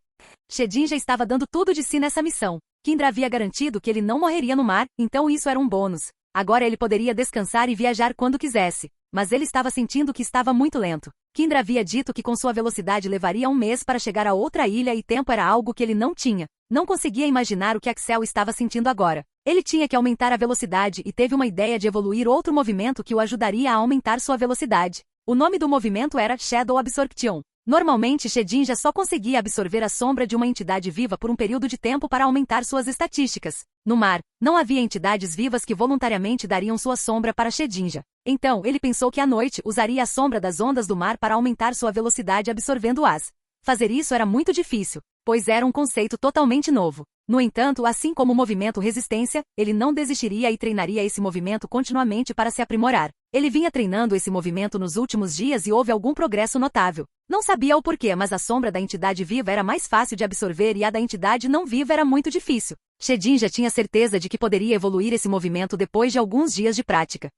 Shedinja estava dando tudo de si nessa missão. Kindra havia garantido que ele não morreria no mar, então isso era um bônus. Agora ele poderia descansar e viajar quando quisesse. Mas ele estava sentindo que estava muito lento. Kindra havia dito que com sua velocidade levaria um mês para chegar a outra ilha e tempo era algo que ele não tinha. Não conseguia imaginar o que Axel estava sentindo agora. Ele tinha que aumentar a velocidade e teve uma ideia de evoluir outro movimento que o ajudaria a aumentar sua velocidade. O nome do movimento era Shadow Absorption. Normalmente, Shedinja só conseguia absorver a sombra de uma entidade viva por um período de tempo para aumentar suas estatísticas. No mar, não havia entidades vivas que voluntariamente dariam sua sombra para Shedinja. Então, ele pensou que à noite usaria a sombra das ondas do mar para aumentar sua velocidade absorvendo-as. Fazer isso era muito difícil, pois era um conceito totalmente novo. No entanto, assim como o movimento resistência, ele não desistiria e treinaria esse movimento continuamente para se aprimorar. Ele vinha treinando esse movimento nos últimos dias e houve algum progresso notável. Não sabia o porquê, mas a sombra da entidade viva era mais fácil de absorver e a da entidade não viva era muito difícil. Shedinja tinha certeza de que poderia evoluir esse movimento depois de alguns dias de prática.